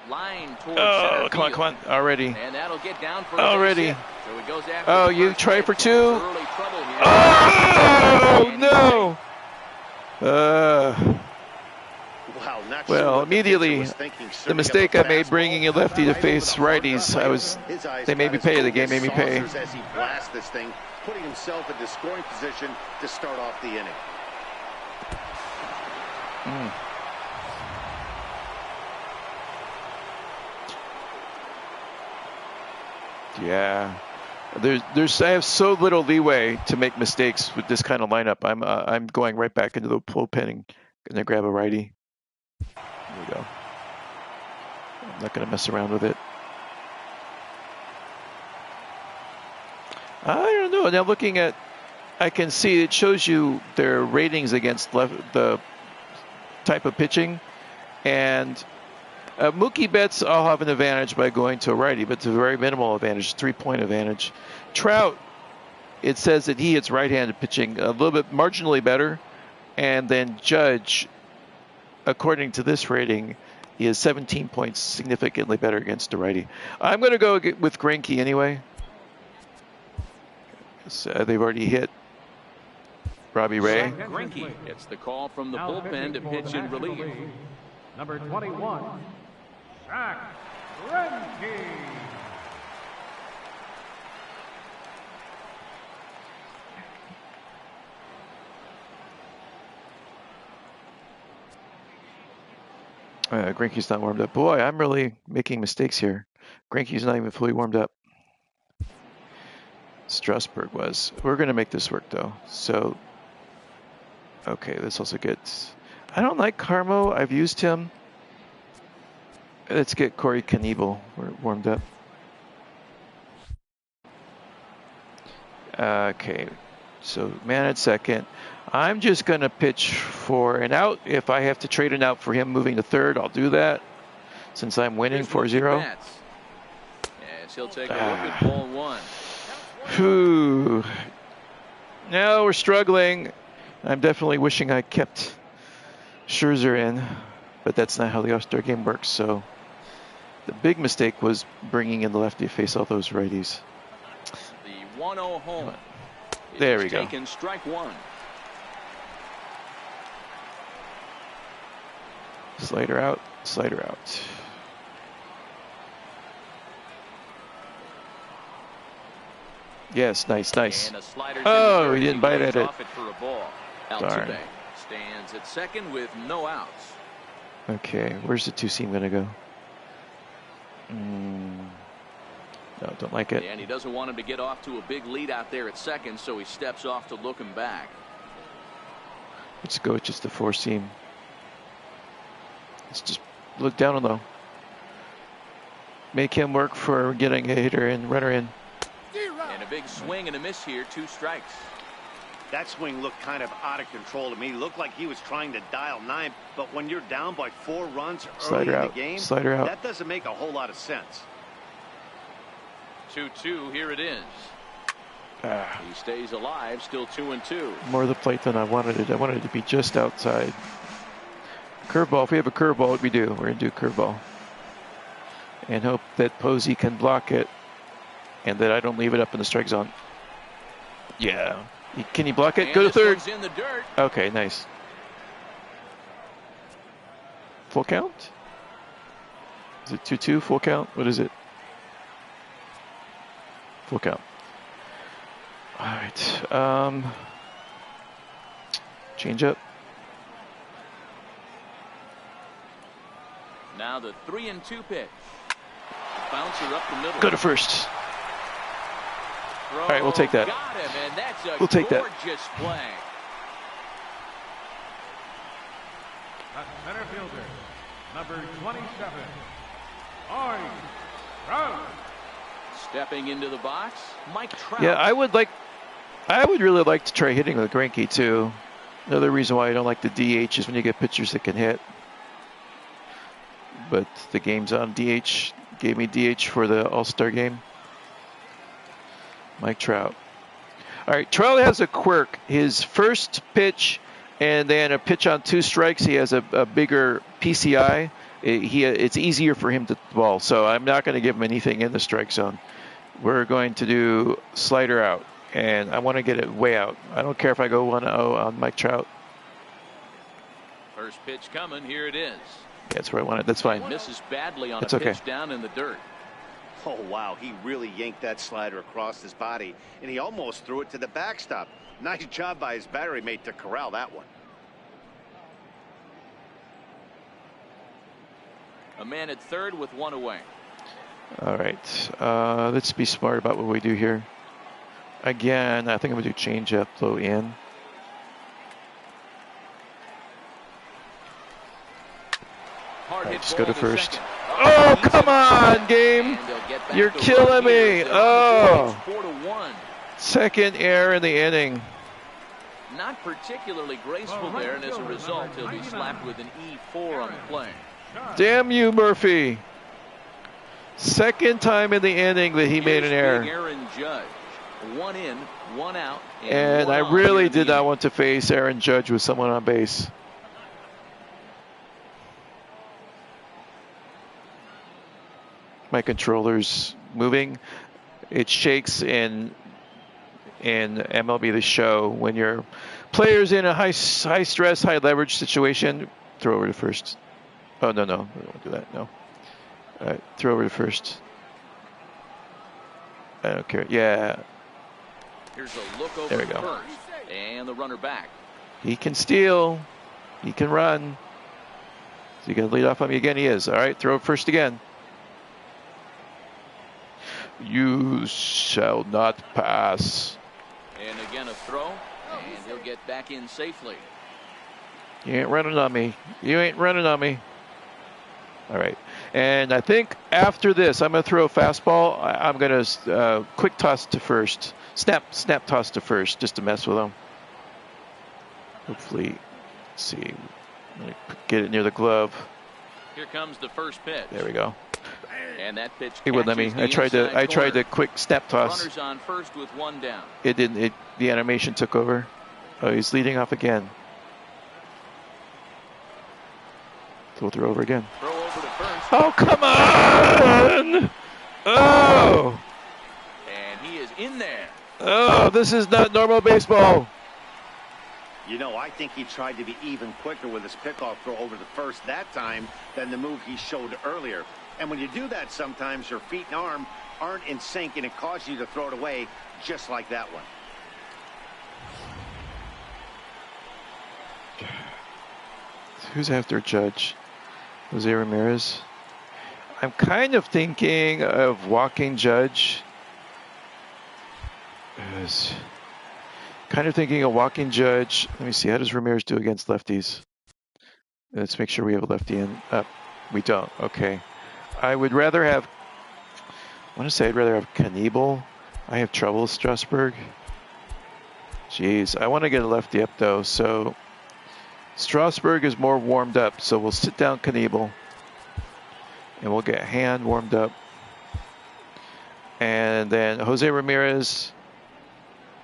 Line towards center come on, come on, already. And that'll get down for already. So he goes after oh, you try for 2. Oh no! Wow, well, immediately the mistake I made bringing a lefty to face righties, they made me pay. The game made me pay. As he blasts this thing, putting himself into scoring position to start off the inning. Yeah, I have so little leeway to make mistakes with this kind of lineup. I'm going right back into the bullpen and gonna grab a righty. There we go. I'm not gonna mess around with it. I don't know. Now looking at, I can see it shows you their ratings against the type of pitching, and Mookie Betts, I'll have an advantage by going to a righty, but it's a very minimal advantage, 3-point advantage. Trout, it says that he hits right-handed pitching a little bit marginally better, and then Judge, according to this rating, he is 17 points significantly better against a righty. I'm going to go with Greinke anyway. They've already hit Robbie Ray. Greinke gets the call from the bullpen to pitch in relief. Number 21, Zach Greinke. Greinke's not warmed up. Boy, I'm really making mistakes here. Greinke's not even fully warmed up. Strasburg was. We're going to make this work, though. So, okay, this also gets... I don't like Carmo. I've used him. Let's get Corey Knievel warmed up. Okay, so man at second. I'm just going to pitch for an out. If I have to trade an out for him moving to third, I'll do that since I'm winning 4-0. Yes, he'll take a look at ball 1. Whew. Now we're struggling. I'm definitely wishing I kept Scherzer in, but that's not how the All-Star game works. So the big mistake was bringing in the lefty to face all those righties. The 1-0 home. There we go. Taken strike 1. Slider out, slider out. Yes, nice, nice. Oh, he didn't bite at it. Darn. Stands at second with no outs. Okay, where's the 2-seam going to go? No, don't like it. And he doesn't want him to get off to a big lead out there at second, so he steps off to look him back. Let's go with just the 4-seam. Let's just look down and low. Make him work for getting a hitter and runner in. And a big swing and a miss here. 2 strikes. That swing looked kind of out of control to me. Looked like he was trying to dial 9, but when you're down by 4 runs early in the game, slider out. That doesn't make a whole lot of sense. 2-2, here it is. He stays alive, still 2-2. More of the plate than I wanted it. I wanted it to be just outside. Curveball, if we have a curveball, what we do? We're going to do curveball. And hope that Posey can block it and that I don't leave it up in the strike zone. Yeah. Can he block it? And go to third. In the dirt. Okay, nice. Full count? Is it 2-2? Full count? What is it? Full count. All right. Change up. Now the 3-2 pitch. Bouncer up the middle. Go to first. Throw. All right, we'll take that. Got him, and that's a we'll take that. Gorgeous play. At center fielder, number 27, Mike Trout. Stepping into the box, Mike Trout. Yeah, I would really like to try hitting with Greinke too. Another reason why I don't like the DH is when you get pitchers that can hit. But the game's on DH. Gave me DH for the All-Star game. Mike Trout. All right, Trout has a quirk. His first pitch and then a pitch on 2 strikes, he has a bigger PCI. It's easier for him to ball. So I'm not going to give him anything in the strike zone. We're going to do slider out. And I want to get it way out. I don't care if I go 1-0 on Mike Trout. First pitch coming. Here it is. Yeah, that's where I want it. That's fine. Misses badly on it's a okay. pitch down in the dirt. Oh, wow. He really yanked that slider across his body, and he almost threw it to the backstop. Nice job by his battery mate to corral that one. A man at third with 1 away. All right. Let's be smart about what we do here. Again, I think I'm going to do change up, low in. Right, just go to first. Oh, come on, game. You're killing me. Oh. Second error in the inning. Not particularly graceful there, and as a result, he'll be slapped with an E4 on the play. Damn you, Murphy. Second time in the inning that he made an error. Aaron Judge. 1 in, 1 out. And I really did not want to face Aaron Judge with someone on base. My controller's moving. It shakes in MLB The Show when your player's in a high stress, high leverage situation. Throw over to first. Oh, no. We won't do that. No. All right, throw over to first. I don't care. Yeah. Here's a look over there we go. First, and the runner back. He can steal. He can run. Is he going to lead off on me again? He is. All right, throw first again. You shall not pass. And again a throw, and he'll get back in safely. You ain't running on me. You ain't running on me. All right. And I think after this, I'm going to throw a fastball. I'm going to quick toss to first. Snap toss to first just to mess with him. Hopefully, let's see. Get it near the glove. Here comes the first pitch. There we go. And that pitch. He wouldn't let me. I tried to quick snap toss. Runners on first with 1 down. It didn't. The animation took over. Oh, he's leading off again. So we'll throw over again. Throw over to first. Oh, come on! Oh! And he is in there. Oh, this is not normal baseball. You know, I think he tried to be even quicker with his pickoff throw over to first that time than the move he showed earlier. And when you do that, sometimes your feet and arm aren't in sync, and it causes you to throw it away just like that one. Who's after Judge? Jose Ramirez. I'm kind of thinking of walking Judge. Kind of thinking a walking judge. Let me see. How does Ramirez do against lefties? Let's make sure we have a lefty in. We don't. Okay. I would rather have. I want to say I'd rather have Knievel. I have trouble with Strasburg. Jeez. I want to get a lefty up though. So Strasburg is more warmed up. So we'll sit down Knievel. And we'll get Hand warmed up. And then Jose Ramirez.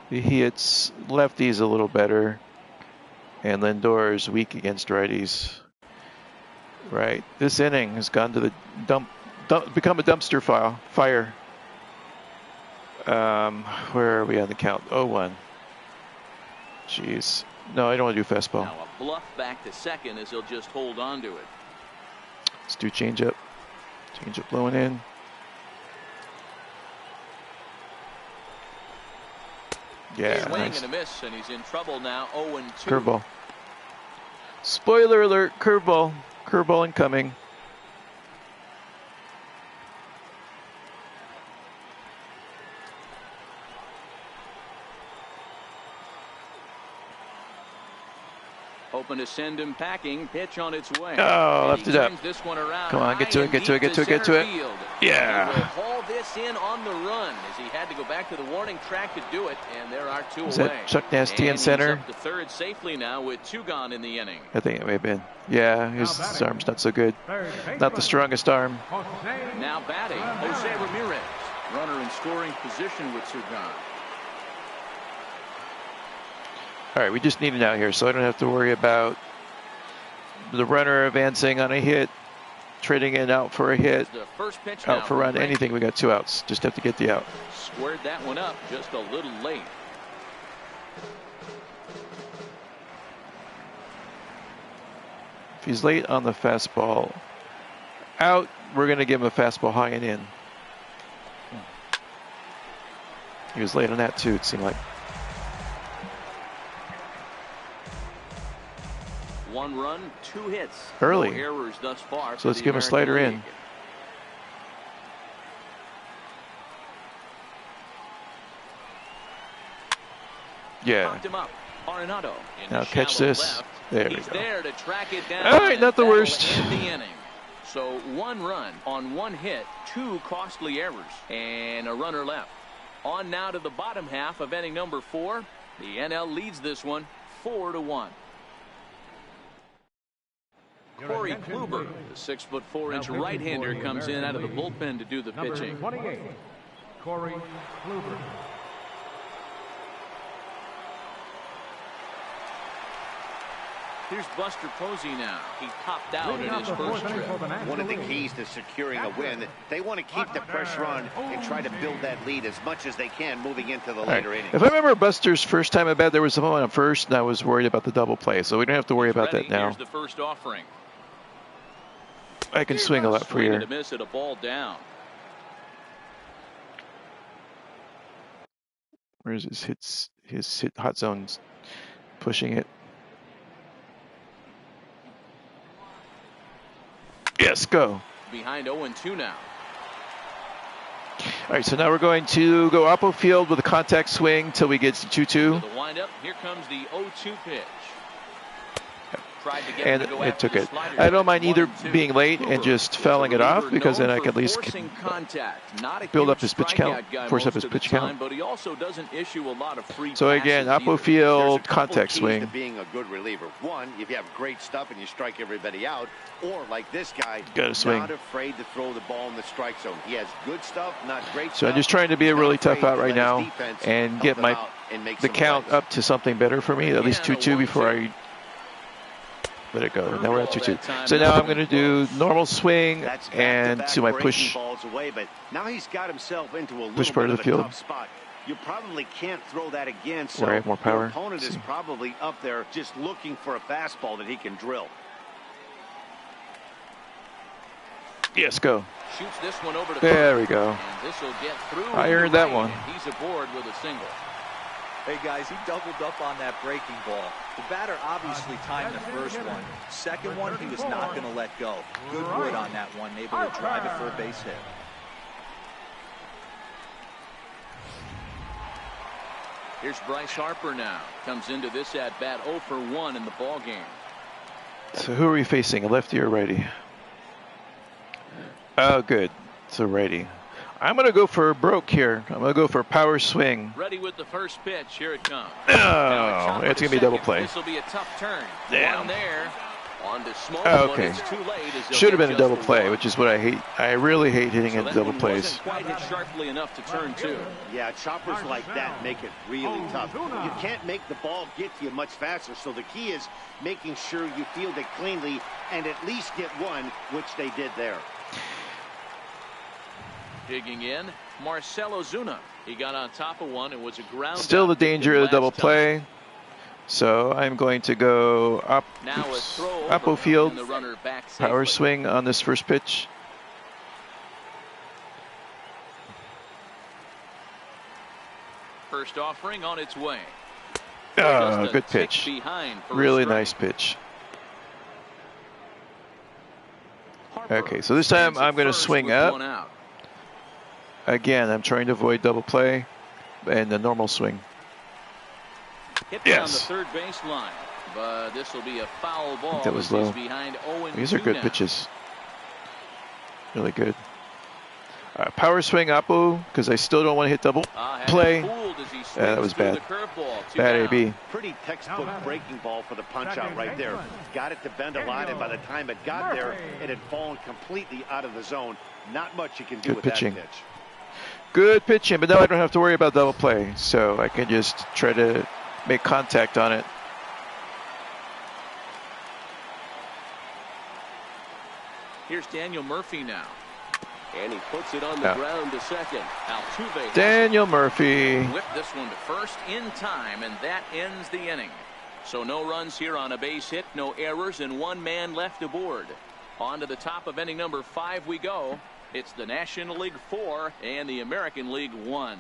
He hits lefties a little better. And Lindor is weak against righties. Right. This inning has gone to the become a dumpster fire. Where are we on the count? 0-1. Jeez. No, I don't want to do fastball. Now a bluff back to second as he'll just hold on to it. Let's do changeup. Changeup blowing in. Yeah, Swing nice. and a miss, and he's in trouble now. 0-2. Curveball. Spoiler alert, curveball. Curveball incoming. Hoping to send him packing. Pitch on its way. Oh, left it up. This one around. Come on, get to it, get to it, get to it, get to it. Yeah. He will haul this in on the run as he had to go back to the warning track to do it, and there are two Is away. that Chuck Nasty in center? He's up to third safely now with 2 gone in the inning. I think it may have been. Yeah, his arm's not so good. Not the strongest arm. Now batting, Jose Ramirez. Runner in scoring position with 2 gone. All right, we just need it out here, so I don't have to worry about the runner advancing on a hit, trading it out for a hit, The first pitch out now for a run, from anything. We got 2 outs. Just have to get the out. Squared that one up just a little late. If he's late on the fastball out, we're going to give him a fastball high and in. He was late on that too, it seemed like. 1 run, 2 hits. Early. No errors thus far. So let's give him a slider in. Yeah. Popped him up. Arenado in Now the catch shallow this. left. There we He's go. there to track it down. All right, not the That'll worst. end the inning. So 1 run on 1 hit, 2 costly errors, and a runner left. On now to the bottom half of inning number 4. The NL leads this one 4-1. Corey Kluber, the 6'4" right-hander, comes in out of the bullpen to do the pitching. Number 28, Corey Kluber. Here's Buster Posey now. He topped out in his first trip. One of the keys to securing a win, they want to keep the pressure on and try to build that lead as much as they can moving into the later innings. If I remember Buster's first time at bat, there was someone on first, and I was worried about the double play, so we don't have to worry about that now. Here's the first offering. I can swing a lot freer. Swing and a miss at a ball down. Where's his hits? His hit hot zones, pushing it. Yes, go. Behind 0-2 now. All right, so now we're going to go Oppo Field with a contact swing till we get to 2-2. To the windup, here comes the 0-2 pitch. And it took it. I don't mind either being late and just fouling it off, because then I can at least build up his pitch count, force up his pitch count. But he also doesn't issue a lot of free So again, Oppo Field contact swing. To being a good reliever. One, if you have great stuff and you strike everybody out, or like this guy, gotta swing. Not afraid to throw the ball in the strike zone. He has good stuff, not great stuff. So I'm just trying to be a really tough out right now and get the count up to something better for me, at least 2-2 before I let it go. Now we're at 2-2. So now I'm going to do normal swing and to my push. Balls away, but now he's got himself into a push part of the field. tough spot. You probably can't throw that again. So where I have more power. Your opponent is probably up there just looking for a fastball that he can drill. Yes, go. Shoots this one over to there we go. And this will get through. I earned that one. He's aboard with a single. Hey guys, he doubled up on that breaking ball. The batter obviously timed the first one. Second one, he was not going to let go. Good wood on that one, able to drive it for a base hit. Here's Bryce Harper now. Comes into this at bat 0 for 1 in the ball game. So who are we facing? A lefty or righty? Oh, good. It's a righty. I'm going to go for a broke here. I'm going to go for a power swing. Ready with the first pitch. Here it comes. Oh, it's going to be double play. This will be a tough turn. Damn. One there. On to Smoke. Oh, okay. Should have been a double play, which is what I hate. I really hate hitting into double plays. Wasn't quite hit sharply enough to turn two. Yeah, choppers like that make it really tough. You can't make the ball get to you much faster, so the key is making sure you field it cleanly and at least get one, which they did there. Digging in, Marcell Ozuna. He got on top of one. It was a ground. Still the danger of the double play. So I'm going to go up, field, power swing on this first pitch. First offering on its way. Oh, good pitch. Really nice pitch. Okay, so this time I'm going to swing up. Again, I'm trying to avoid double play and the normal swing. Hit down the third base line, but this will be a foul ball. That was low. These are good now. pitches. Really good. Power swing Oppo, because I still don't want to hit double play. That was bad. Bad AB. Pretty textbook breaking ball for the punch out right there. Got it to bend a line, and by the time it got there, it had fallen completely out of the zone. Not much you can do with that pitch. Good pitching, but now I don't have to worry about double play, so I can just try to make contact on it. Here's Daniel Murphy now. And he puts it on the ground to second. Altuve. Daniel Murphy. Whipped this one to first in time, and that ends the inning. So no runs here on a base hit, no errors, and one man left aboard. On to the top of inning number 5 we go. It's the National League 4 and the American League 1.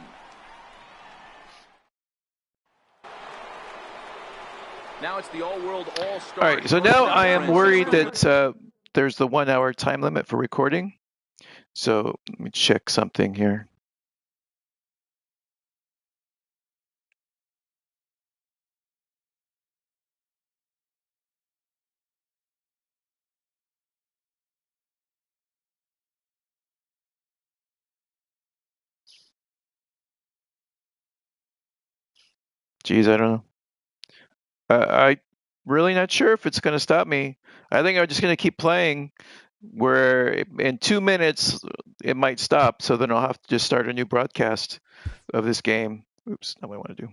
Now it's the All-World All-Star. All right, so now I am worried that there's the 1 hour time limit for recording. So let me check something here. Geez, I don't know. I really not sure if it's going to stop me. I think I'm just going to keep playing. Where in 2 minutes it might stop, so then I'll have to just start a new broadcast of this game. Oops, not what I want to do.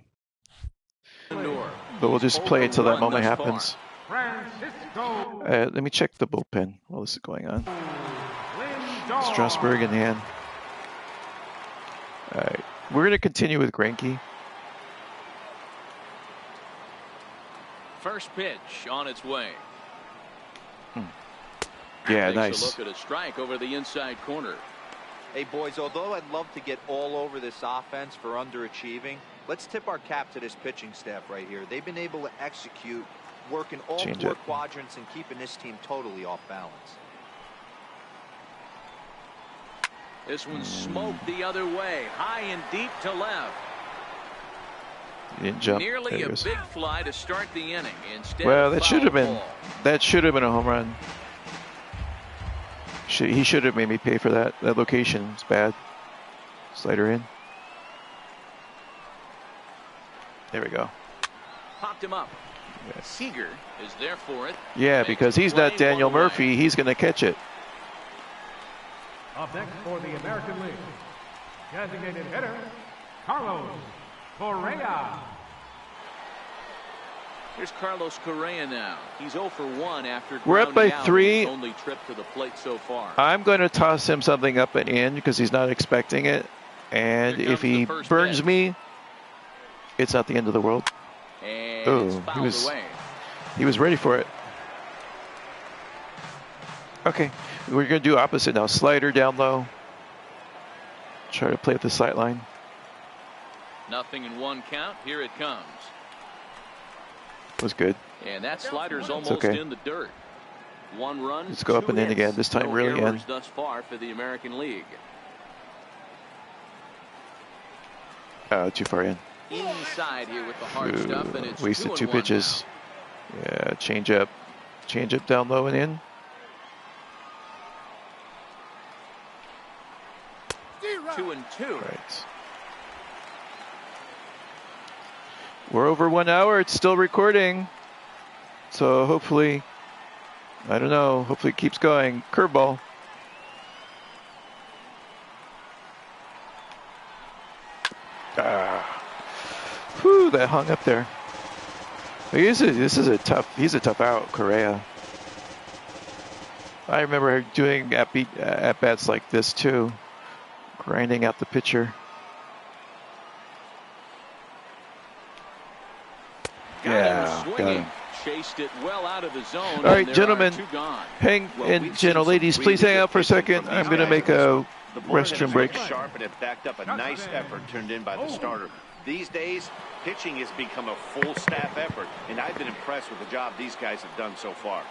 But we'll just play until that moment happens. Let me check the bullpen while this is going on. Strasburg in hand. All right, we're going to continue with Greinke. First pitch on its way. Yeah, nice. nice. Look at a strike over the inside corner. Hey, boys, although I'd love to get all over this offense for underachieving, let's tip our cap to this pitching staff right here. They've been able to execute, working all 4 quadrants and keeping this team totally off balance. This one smoked the other way, high and deep to left. He didn't jump. Nearly a big fly to start the inning. Instead, well, that should have been. That should have been a home run. He should have made me pay for that. That location is bad. Slider in. There we go. Popped him up. Seager is there for it. Yeah, because he's not Daniel Murphy. He's going to catch it. Up next for the American League, designated hitter, Carlos Correa. Here's Carlos Correa now. He's 0 for 1 after we're up by 3. Only trip to the plate so far. I'm going to toss him something up and in because he's not expecting it. And if he burns me, it's not the end of the world. And he was ready for it. Okay, we're going to do opposite now. Slider down low. Try to play at the sight line. Nothing in 1 count. Here it comes. Was good. And that slider's almost in the dirt. 1 run. Let's go up and in again. This time really in. Thus far for the American League. Too far in. inside here with the hard stuff, and it's wasted 2 2-1 pitches. Yeah, change up down low and in. 2-2. Right. We're over 1 hour. It's still recording. So hopefully, I don't know, hopefully it keeps going. Curveball. Whew, that hung up there. He's a tough out, Correa. I remember doing at bats like this too, grinding out the pitcher. Yeah, got him. Chased it well out of the zone. All right, gentlemen, ladies, please hang out for a second. I'm going to make a restroom break. Sharp, and it backed up a nice effort turned in by the starter. These days, pitching has become a full staff effort, and I've been impressed with the job these guys have done so far.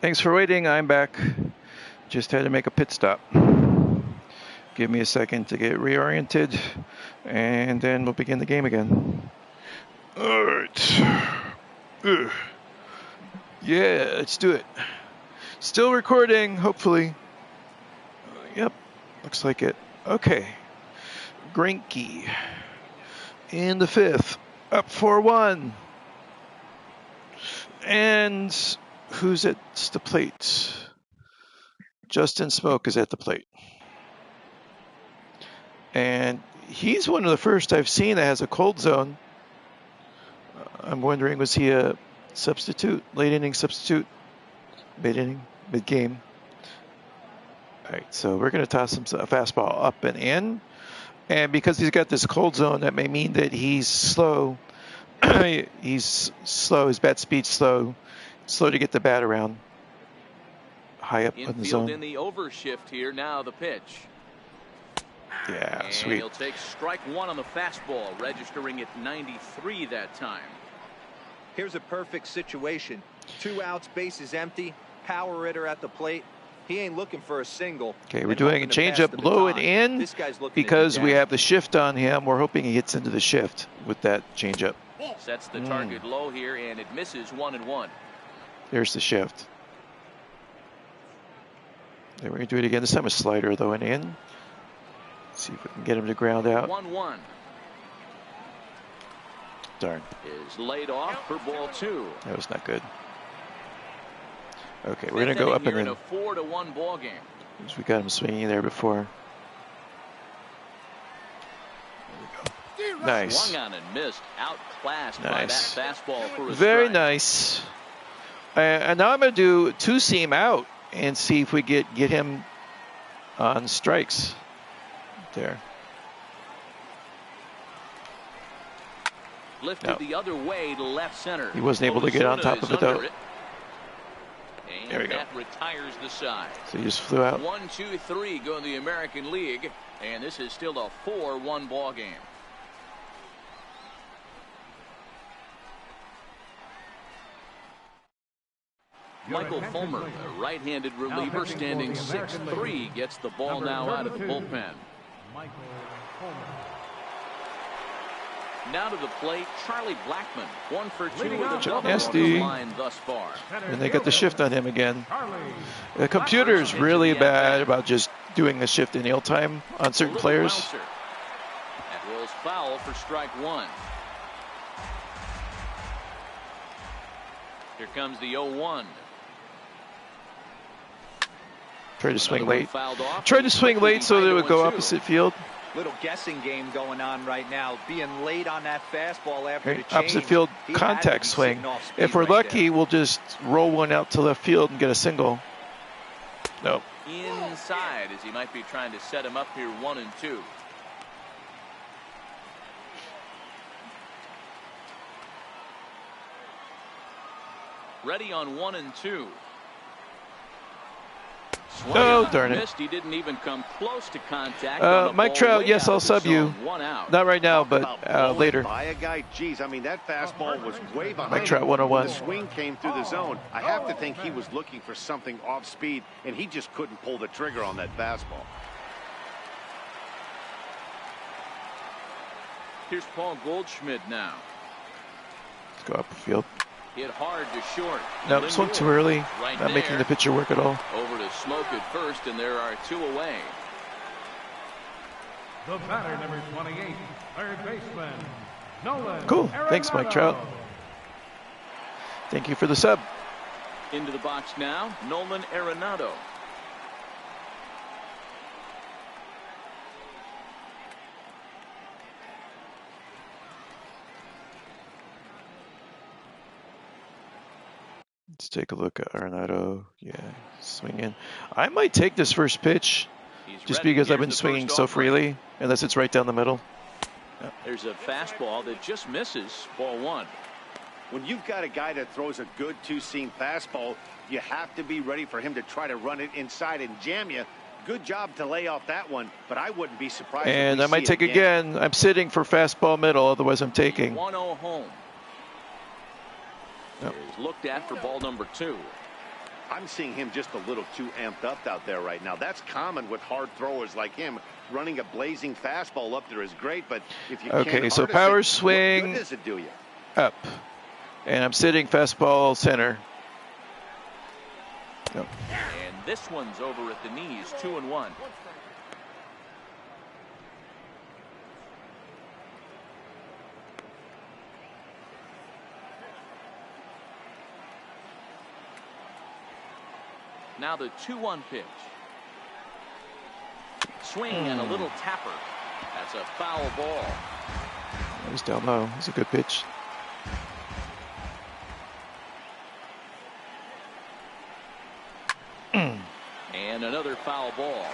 Thanks for waiting. I'm back. Just had to make a pit stop. Give me a second to get reoriented, and then we'll begin the game again. All right. Yeah, let's do it. Still recording, hopefully. Yep, looks like it. Okay. Greinke in the 5th, up 4-1. And who's at the plate? Justin Smoke is at the plate. And he's one of the first I've seen that has a cold zone. I'm wondering, was he a substitute, late inning substitute, mid-game? All right, so we're going to toss him a fastball up and in. And because he's got this cold zone, that may mean that he's slow. He's slow, his bat speed's slow to get the bat around. High up in the zone. In the overshift here, now the pitch. Yeah, and sweet. He'll take strike one on the fastball, registering at 93 that time. Here's a perfect situation. 2 outs, bases empty, power hitter at the plate. He ain't looking for a single. Okay, we're doing a changeup low and in because we have the shift on him. We're hoping he hits into the shift with that changeup. Sets the target low here, and it misses 1-1. There's the shift. Then we're going to do it again. This time a slider, though, and in. See if we can get him to ground out. 1-1. Darn. Is laid off for ball 2. That was not good. Okay, we're going to go up and in. A 4-1 ball game. We got him swinging there before. There we go. Nice. Swung on and missed. Outclassed by that fastball for a Very strike. nice. And now I'm going to do 2-seam out and see if we get him on strikes. There. Lifted the other way to left center. He wasn't able to get on top of it, though. And there we go. that retires the side. So he just flew out. 1, 2, 3 go in the American League, and this is still a 4-1 ball game. Michael Fulmer, a right-handed reliever standing 6'3", gets the ball now out of the bullpen. Michael Fulmer. Now to the plate, Charlie Blackmon, 1 for 2 with a double Nasty. on the line thus far. And they get the shift on him again. The computer's really bad about just doing the shift in nail time on certain players. That rolls foul for strike 1. Here comes the 0-1. Tried to swing late. Tried to swing late so that it would go opposite field. Little guessing game going on right now. Being late on that fastball after the change. Opposite field contact swing. If we're lucky, we'll just roll one out to left field and get a single. Nope. Inside, as he might be trying to set him up here 1-2. Ready on 1-2. Oh, darn it. He didn't even come close to contact. Mike Trout, yes, I'll sub you. Not right now, but later. By a guy, geez, I mean, that fastball was way behind. Mike Trout, 101. The swing came through the zone. I have to think he was looking for something off speed, and he just couldn't pull the trigger on that fastball. Here's Paul Goldschmidt now. Let's go up the field. Hit hard to short. Nope, swung too early. Not making the pitcher work at all. Over to Smoke at first, and there are 2 away. The batter, number 28, third baseman, Nolan. Cool. Thanks, Mike Trout. Thank you for the sub. Into the box now, Nolan Arenado. Let's take a look at Arenado. Yeah, swinging. I might take this first pitch just because I've been swinging so freely, unless it's right down the middle. Yeah. There's a fastball that just misses. Ball 1. When you've got a guy that throws a good two-seam fastball, you have to be ready for him to try to run it inside and jam you. Good job to lay off that one, but I wouldn't be surprised. And I might take again. I'm sitting for fastball middle, otherwise I'm taking. 1-0 home. Yep. Is looked at for ball number 2. I'm seeing him just a little too amped up out there right now. That's common with hard throwers like him. Running a blazing fastball up there is great, but if you can't so power swing, what good does it do you? Up. And I'm sitting fastball center. Yep. And this one's over at the knees, 2-1. Now the 2-1 pitch. Swing and a little tapper. That's a foul ball. That was down low. It's a good pitch. And another foul ball.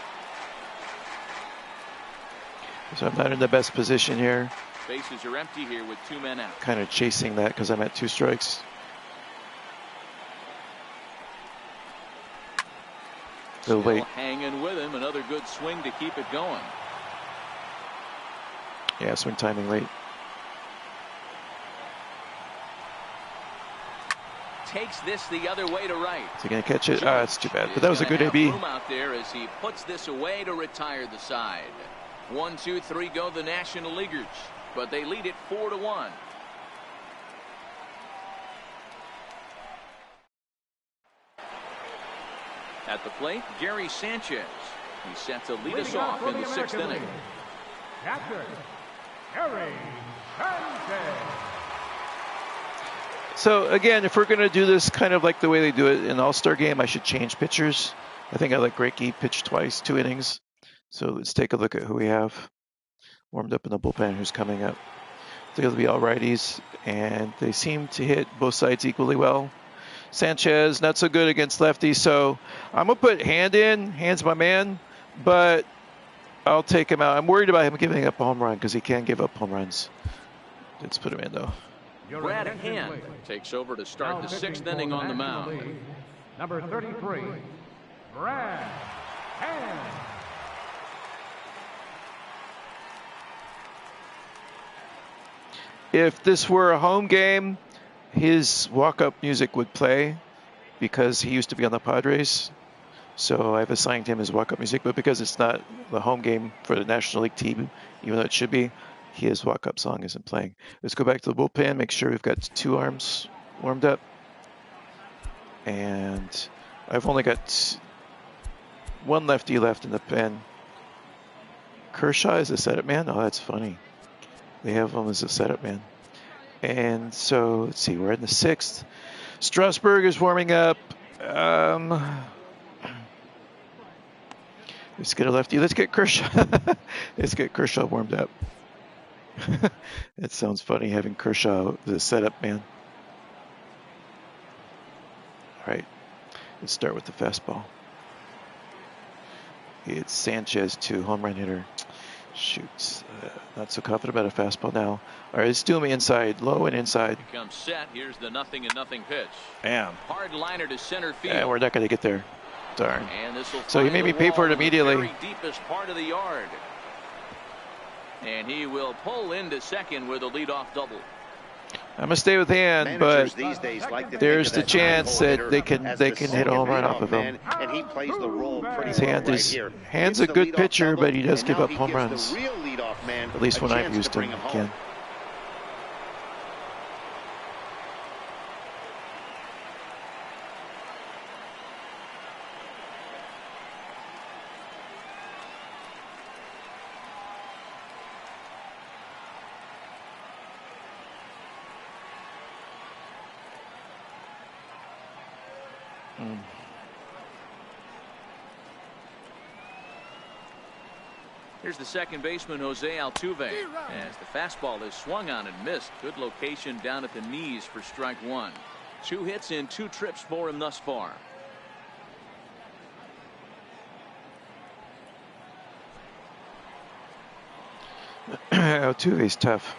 So I'm not in the best position here. Bases are empty here with 2 men out. Kind of chasing that because I'm at 2 strikes. Still hanging with him. Another good swing to keep it going. Yeah, swing timing late. Takes this the other way to right. Is he going to catch it? Ah, it's too bad. But that was a good AB. Room out there as he puts this away to retire the side. 1, 2, 3 go the National Leaguers, but they lead it 4-1. At the plate, Gary Sanchez. He's set to lead us off in the 6th inning. Captain, Gary Sanchez. So again, if we're going to do this kind of like the way they do it in All-Star game, I should change pitchers. I think I let Greinke pitch twice, 2 innings. So let's take a look at who we have warmed up in the bullpen, who's coming up. They'll be all righties, and they seem to hit both sides equally well. Sanchez, not so good against lefties, so I'm going to put Hand in. Hand's my man, but I'll take him out. I'm worried about him giving up a home run because he can give up home runs. Let's put him in, though. Brad Hand takes over to start the 6th inning on the mound. Number 33, Brad Hand. If this were a home game, his walk-up music would play, because he used to be on the Padres. So I've assigned him his walk-up music, but because it's not the home game for the National League team, even though it should be, his walk-up song isn't playing. Let's go back to the bullpen, make sure we've got 2 arms warmed up. And I've only got 1 lefty left in the pen. Kershaw is a setup man? Oh, that's funny. They have him as a setup man. And so, let's see, we're in the 6th. Strasburg is warming up. Let's get a lefty. Let's get Kershaw. Let's get Kershaw warmed up. It sounds funny having Kershaw as a setup man. All right, let's start with the fastball. It's Sanchez, 2 home run hitter. Shoots. Not so confident about a fastball now. All right, let's do him inside, low and inside. Becomes set. Here's the 0-0 pitch. Bam. Hard liner to center field. Yeah, we're not going to get there. Darn. And this will So he made me pay for it immediately. Very deepest part of the yard. And he will pull into second with a leadoff double. I'm gonna stay with Hand, but these days like there's the chance that they can hit a home run off of him. And he plays the role pretty His Hand well is right Hand's a good pitcher, but he does give up home runs. At least when I've used him, Ken. Here's the second baseman, Jose Altuve, as the fastball is swung on and missed. Good location down at the knees for strike 1. 2 hits in 2 trips for him thus far. Altuve's tough.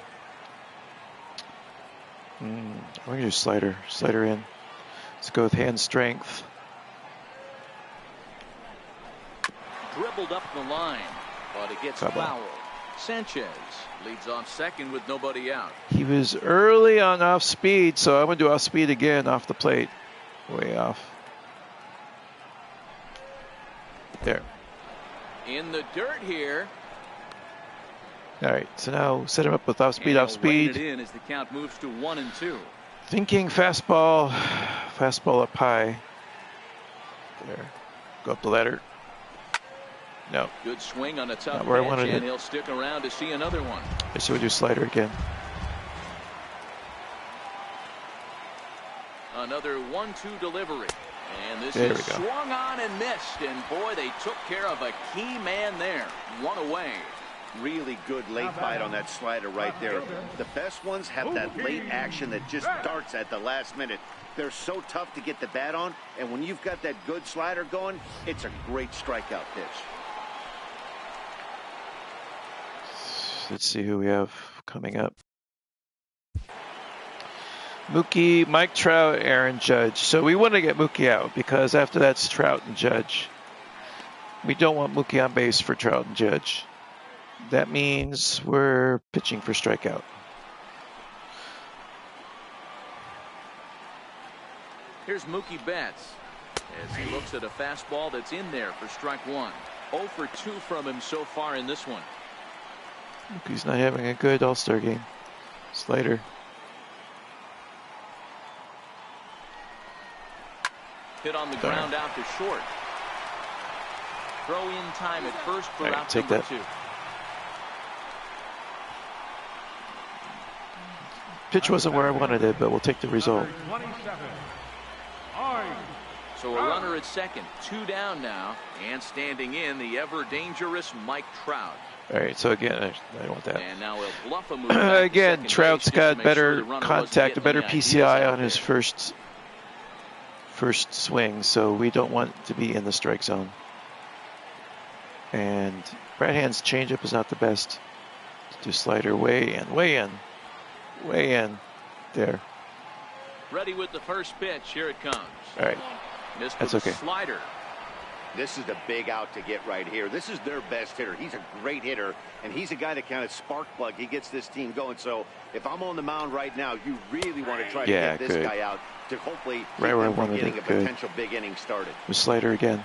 I'm going to do slider in. Let's go with Hand strength. Dribbled up the line, but it gets fouled. Sanchez leads off second with nobody out. He was early on off speed, so I'm going to do off speed again, off the plate. Way off. There. In the dirt here. All right, so now set him up with off speed, off speed. It in as the count moves to 1-2. Thinking fastball up high. There. Go up the ladder. No. Good swing on a tough Not where I pitch, wanted and it. he'll stick around to see another one. So we do slider again. Another 1-2 delivery. And this There is we go. swung on and missed. And boy, they took care of a key man there. 1 away. Really good late bite on that slider right there. The best ones have that late action that just darts at the last minute. They're so tough to get the bat on, and when you've got that good slider going, it's a great strikeout pitch. Let's see who we have coming up. Mookie, Mike Trout, Aaron Judge. So we want to get Mookie out because after that's Trout and Judge. We don't want Mookie on base for Trout and Judge. That means we're pitching for strikeout. Here's Mookie Betts as he looks at a fastball that's in there for strike 1. 0 for 2 from him so far in this one. Mookie's not having a good All-Star game. Slider. Hit on the ground out to short. Throw in time at first for out take number that. 2. Pitch wasn't where I wanted it, but we'll take the result. So a runner at second, 2 down now, and standing in the ever dangerous Mike Trout. All right, so again, I don't want that. And now he'll bluff a move back to Again, second Trout's base just got to make better sure the runner contact, a wasn't better getting any ideas PCI out on his there. first swing, so we don't want to be in the strike zone. And Brad Hand's changeup is not the best. Do slider way in. There. Ready with the first pitch. Here it comes. All right. Missed That's with okay. a slider. This is the big out to get right here. This is their best hitter. He's a great hitter, and he's a guy that kind of spark plug. He gets this team going. So if I'm on the mound right now, you really want to try to get this guy out to hopefully keep him from getting a potential big inning started. The slider again.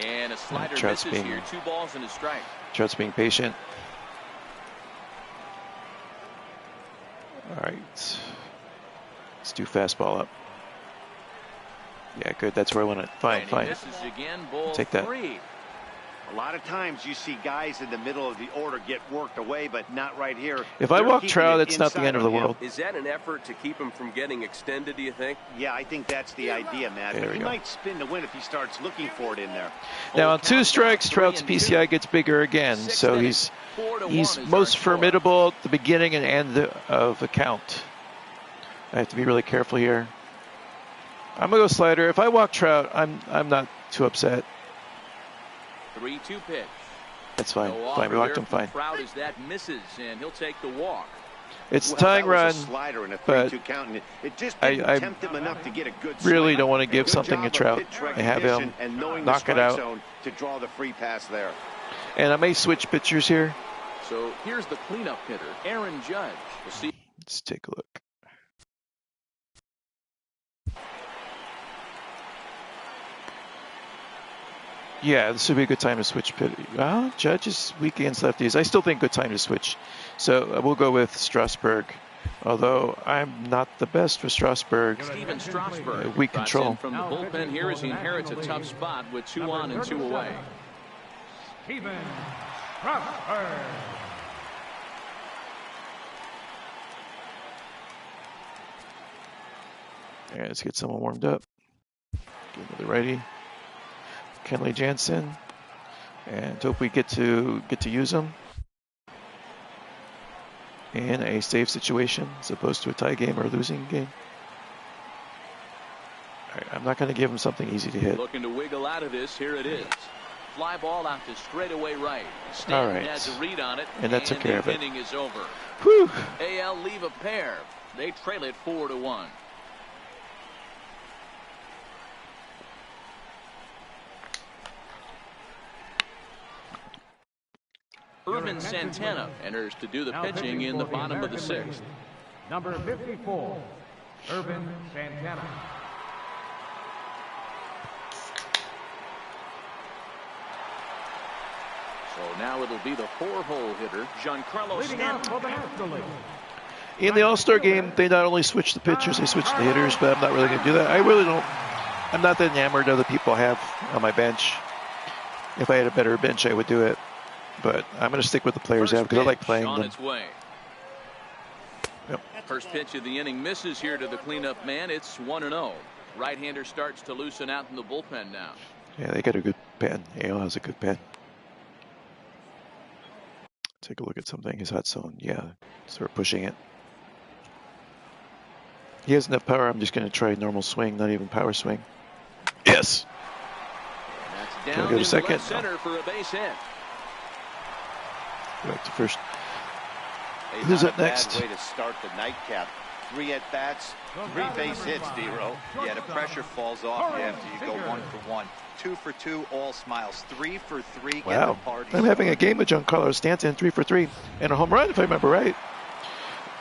And a slider misses here. 2 balls and a strike. Trout's being patient. All right. Let's do fastball up. Yeah, good. That's where I want it. Fine, fine. Again, ball take that. 3. A lot of times you see guys in the middle of the order get worked away, but not right here. If I walk Trout, it's not the end of the world. Is that an effort to keep him from getting extended, do you think? Yeah, I think that's the idea, Matt. But he might spin to win if he starts looking for it in there. Now, on 2 strikes, Trout's PCI gets bigger again, so he's most formidable at the beginning and end of the count. I have to be really careful here. I'm gonna go slider. If I walk Trout, I'm not too upset. 3-2 pitch. That's fine. Fine. We walked him fine. Trout as that misses, and he'll take the walk. It's tying run, but I really don't want to give something to Trout. I have him knock it out. To draw the free pass there. And I may switch pitchers here. So here's the cleanup hitter, Aaron Judge. We'll see. Let's take a look. Yeah, this would be a good time to switch pitch. Well, Judge is weak against lefties. I still think good time to switch. So we'll go with Strasburg. Although I'm not the best for Strasburg. Steven Strasburg weak control. From the bullpen here as he inherits a tough spot with 2 on and 2 away. Steven Strasburg. All right, let's get someone warmed up. Give me the righty. Kenley Jansen, and hope we get to use him in a safe situation as opposed to a tie game or a losing game. All right, I'm not going to give him something easy to hit. Looking to wiggle out of this. Here it is. Fly ball out to straightaway right. All right, has a read on it, and that took care of it. Inning is over. Whew. AL leave a pair. They trail it 4-1. Urban Santana enters to do the pitching in the bottom of the 6th. Number 54, Urban Santana. So now it'll be the 4-hole hitter, Giancarlo Stanton. In the All-Star game, they not only switch the pitchers, they switch the hitters, but I'm not really going to do that. I'm not that enamored of the people I have on my bench. If I had a better bench, I would do it. But I'm going to stick with the players I have because I like playing them. Its way. Yep. First pitch of the inning misses here to the cleanup man. It's 1-0. Right-hander starts to loosen out in the bullpen now. Yeah, they got a good pen. AL has a good pen. Take a look at something. His hot zone. Yeah, start pushing it. He has enough power. I'm just going to try normal swing, not even power swing. Yes. That's down go to second. Center for a base hit. Back to first. Who's up next? Bad way to start the nightcap. 3 at-bats, 3 base hits, D-Row. Yeah, the pressure falls off you after you go 1 for 1. 2 for 2, all smiles. 3 for 3. Wow. I'm having a game with Giancarlo Stanton, 3 for 3, and a home run, if I remember right.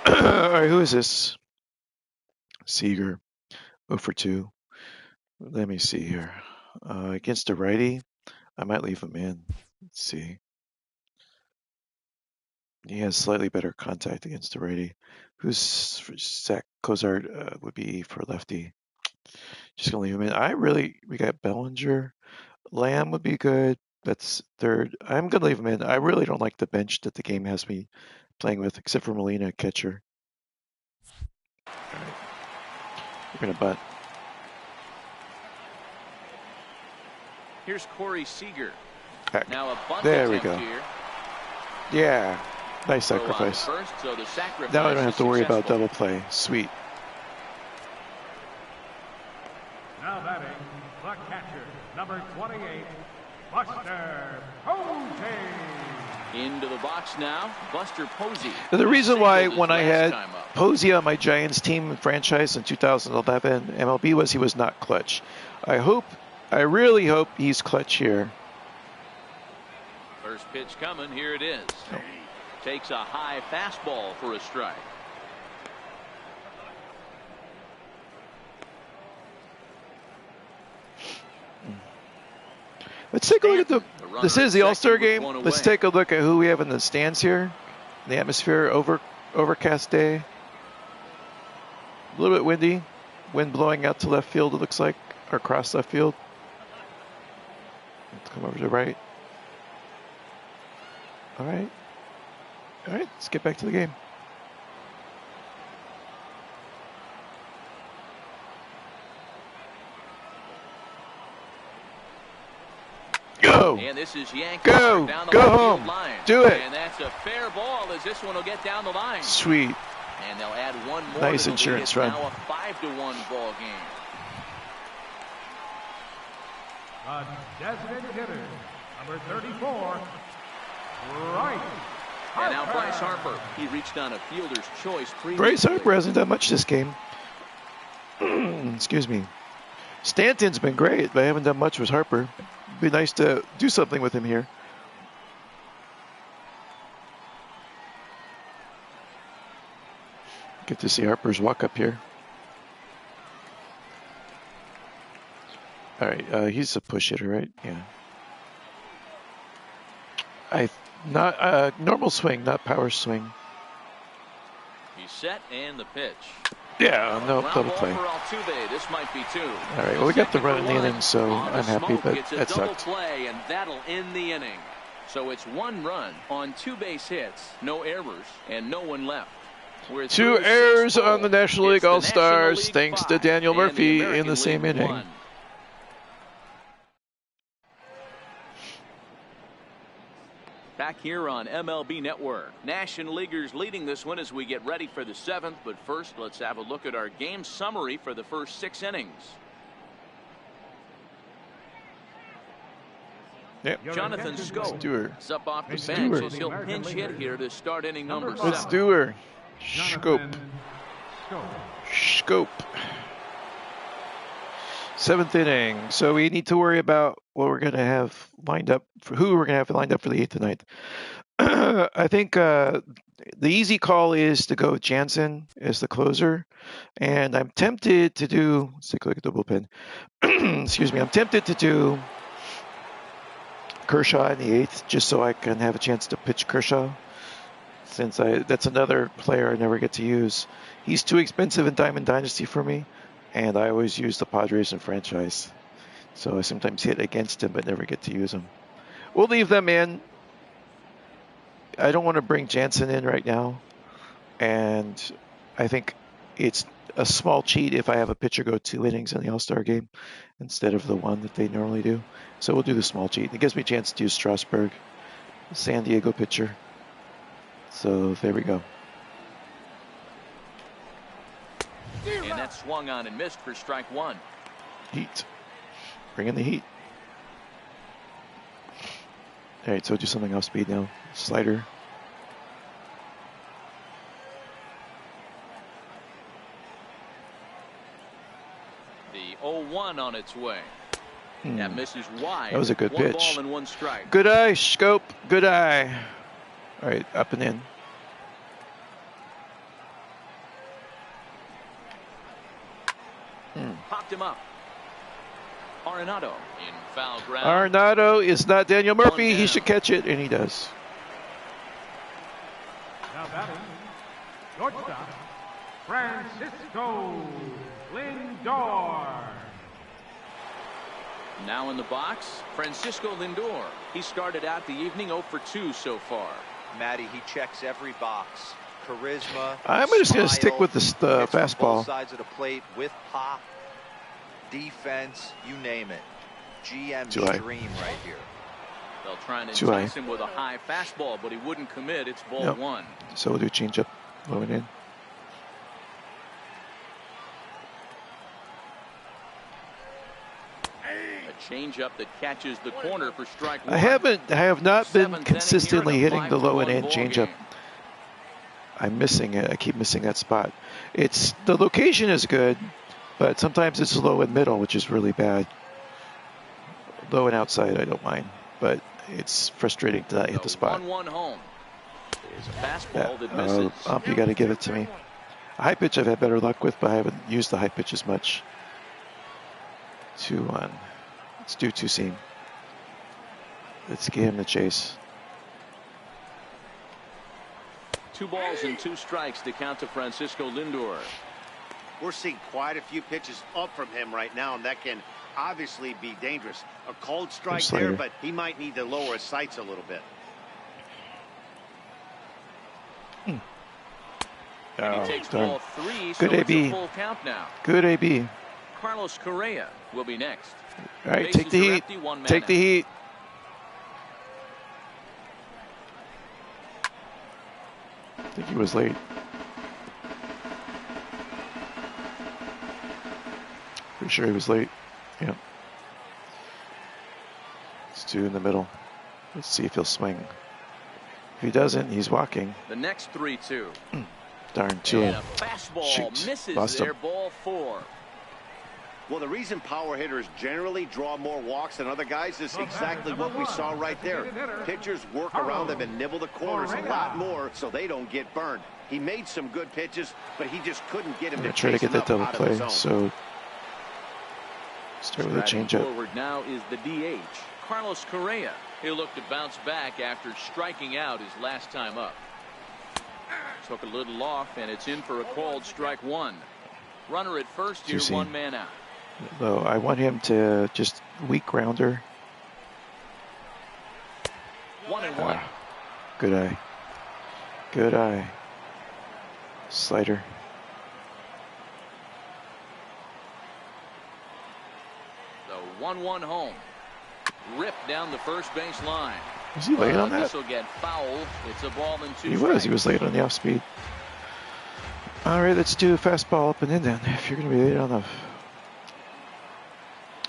All right, who is this? Seager, 0 for 2. Let me see here. Against a righty, I might leave him in. Let's see. He has slightly better contact against the righty. Who's Zach Cozart would be for lefty. Just gonna leave him in. We got Bellinger. Lamb would be good. That's third. I'm gonna leave him in. I really don't like the bench that the game has me playing with, except for Molina, catcher. All right. We're gonna bunt. Here's Corey Seager. Heck. Now a bunt there we go. Here. Yeah. Nice sacrifice. First, so the sacrifice. Now I don't have to worry about double play. Sweet. Now batting, the catcher, number 28, Buster Posey. Into the box now, Buster Posey. The reason why when I had Posey on my Giants team and franchise in 2011 MLB was he was not clutch. I really hope he's clutch here. First pitch coming, here it is. Oh. Takes a high fastball for a strike. Let's take a look at this is the All-Star game. Let's take a look at who we have in the stands here. The atmosphere, overcast day. A little bit windy. Wind blowing out to left field, it looks like, or across left field. Let's come over to the right. All right, let's get back to the game. Go! And this is go home. Line. Do it. And that's a fair ball as this one will get down the line. Sweet. And they'll add one more. Nice insurance run. Now a 5-1 ball game. Designated hitter, number 34, Bryce. And now Bryce Harper. He reached on a fielder's choice previously. Bryce Harper hasn't done much this game. Excuse me. Stanton's been great, but I haven't done much with Harper. It'd be nice to do something with him here. Get to see Harper's walk up here. All right, he's a push hitter, right? Yeah. Not normal swing, not power swing. He's set and the pitch. Yeah, no double play. This might be two. All right, well, we got the run in the inning, so I'm happy, but that sucked. Play, and that'll end the inning. So it's 1 run on 2 base hits, no errors, and no one left. 2 errors on the National League All-Stars, thanks to Daniel Murphy in the same inning. Back here on MLB Network. National Leaguers leading this one as we get ready for the 7th. But first, let's have a look at our game summary for the first 6 innings. Yep. Jonathan Scope is up off the bench as he'll pinch hit here to start inning number 7. Let's do her. Scope. 7th inning. So we need to worry about what we're going to have lined up for who we're going to have lined up for the 8th tonight. I think the easy call is to go with Jansen as the closer, and I'm tempted to do. Let's take a look at the bullpen. Excuse me. I'm tempted to do Kershaw in the 8th, just so I can have a chance to pitch Kershaw. Since that's another player I never get to use. He's too expensive in Diamond Dynasty for me. And I always use the Padres in franchise. So I sometimes hit against him, but never get to use him. We'll leave them in. I don't want to bring Jansen in right now. And I think it's a small cheat if I have a pitcher go 2 innings in the All-Star game instead of the 1 that they normally do. So we'll do the small cheat. It gives me a chance to use Strasburg, San Diego pitcher. So there we go. And that swung on and missed for strike 1. Heat. Bring in the heat. All right, so do something off speed now. Slider. The 0-1 on its way. That misses wide. That was a good pitch. 1 ball and 1 strike. Good eye, Scope. Good eye. All right, up and in. Popped him up. Arenado in foul ground. Arenado is not Daniel Murphy. He should catch it, and he does. Now batting, shortstop, Francisco Lindor. Now in the box, Francisco Lindor. He started out the evening 0 for 2 so far. Matty, he checks every box. Charisma. I'm just going to stick with the fastball. Both sides of the plate with pop, defense, you name it. GM's dream right here. They'll try and entice him with a high fastball, but he wouldn't commit. It's ball 1. So we'll do changeup going in. A changeup that catches the corner for strike one. I have not been consistently hitting the low and in changeup. I'm missing it. I keep missing that spot. The location is good, but sometimes it's low and middle, which is really bad. Low and outside, I don't mind, but it's frustrating to not hit the spot. 1-1 home. There's a fastball that misses. You got to give it to me. A high pitch I've had better luck with, but I haven't used the high pitch as much. 2-1. Let's do two seam. Let's get him the chase. 2 balls and 2 strikes to count to Francisco Lindor. We're seeing quite a few pitches up from him right now, and that can obviously be dangerous. A cold strike there, but he might need to lower his sights a little bit. And he takes ball 3, so good AB. it's a full count now. Good AB. Carlos Correa will be next. All right, take the heat. Take the heat. I think he was late. Pretty sure he was late. Yeah. It's 2 in the middle. Let's see if he'll swing. If he doesn't, he's walking. The next 3-2. Darn, 2. And a fastball misses there, ball 4. Well, the reason power hitters generally draw more walks than other guys is exactly what we saw right there. Pitchers work around them and nibble the corners a lot more so they don't get burned. He made some good pitches, but he just couldn't get him to try to get that double play. So start with a changeup. Forward now is the DH, Carlos Correa. He'll look to bounce back after striking out his last time up. Took a little off, and it's in for a called strike 1. Runner at first here, 1 man out. No, I want him to just weak grounder. 1-1. Good eye. Good eye. Slider. The 1-1 home. Ripped down the first base line. Was he late on that? This will get fouled. It's a ball and 2 He strikes. was. He was late on the off speed. All right, let's do a fastball up and in then. If you're going to be late on the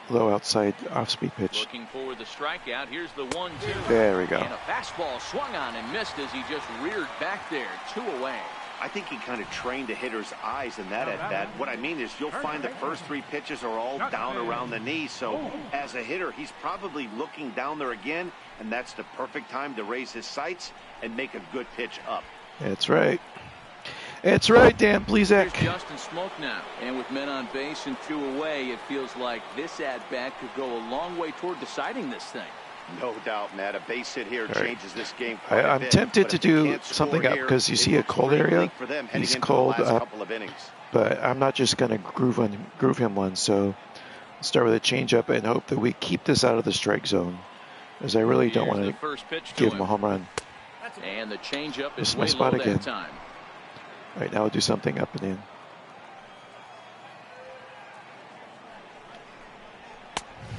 low outside off speed pitch. Looking for the strikeout. Here's the 1-2. There we go. And a fastball swung on and missed as he just reared back there. 2 away. I think he kind of trained the hitter's eyes in that at bat. What I mean is you'll find the first 3 pitches are all down around the knee. So as a hitter, he's probably looking down there again, and that's the perfect time to raise his sights and make a good pitch up. That's right. That's right, Dan Plesac. Here's Justin Smoke now. And with men on base and 2 away, it feels like this at-bat could go a long way toward deciding this thing. No doubt, Matt. A base hit here changes this game. I'm tempted to do something up because you see a cold area. He's cold up, but I'm not just going to groove him one. So start with a changeup and hope that we keep this out of the strike zone, as I really don't want to give him a home run. And the changeup This is is my way spot low again. that time. All right, now we'll do something up and in.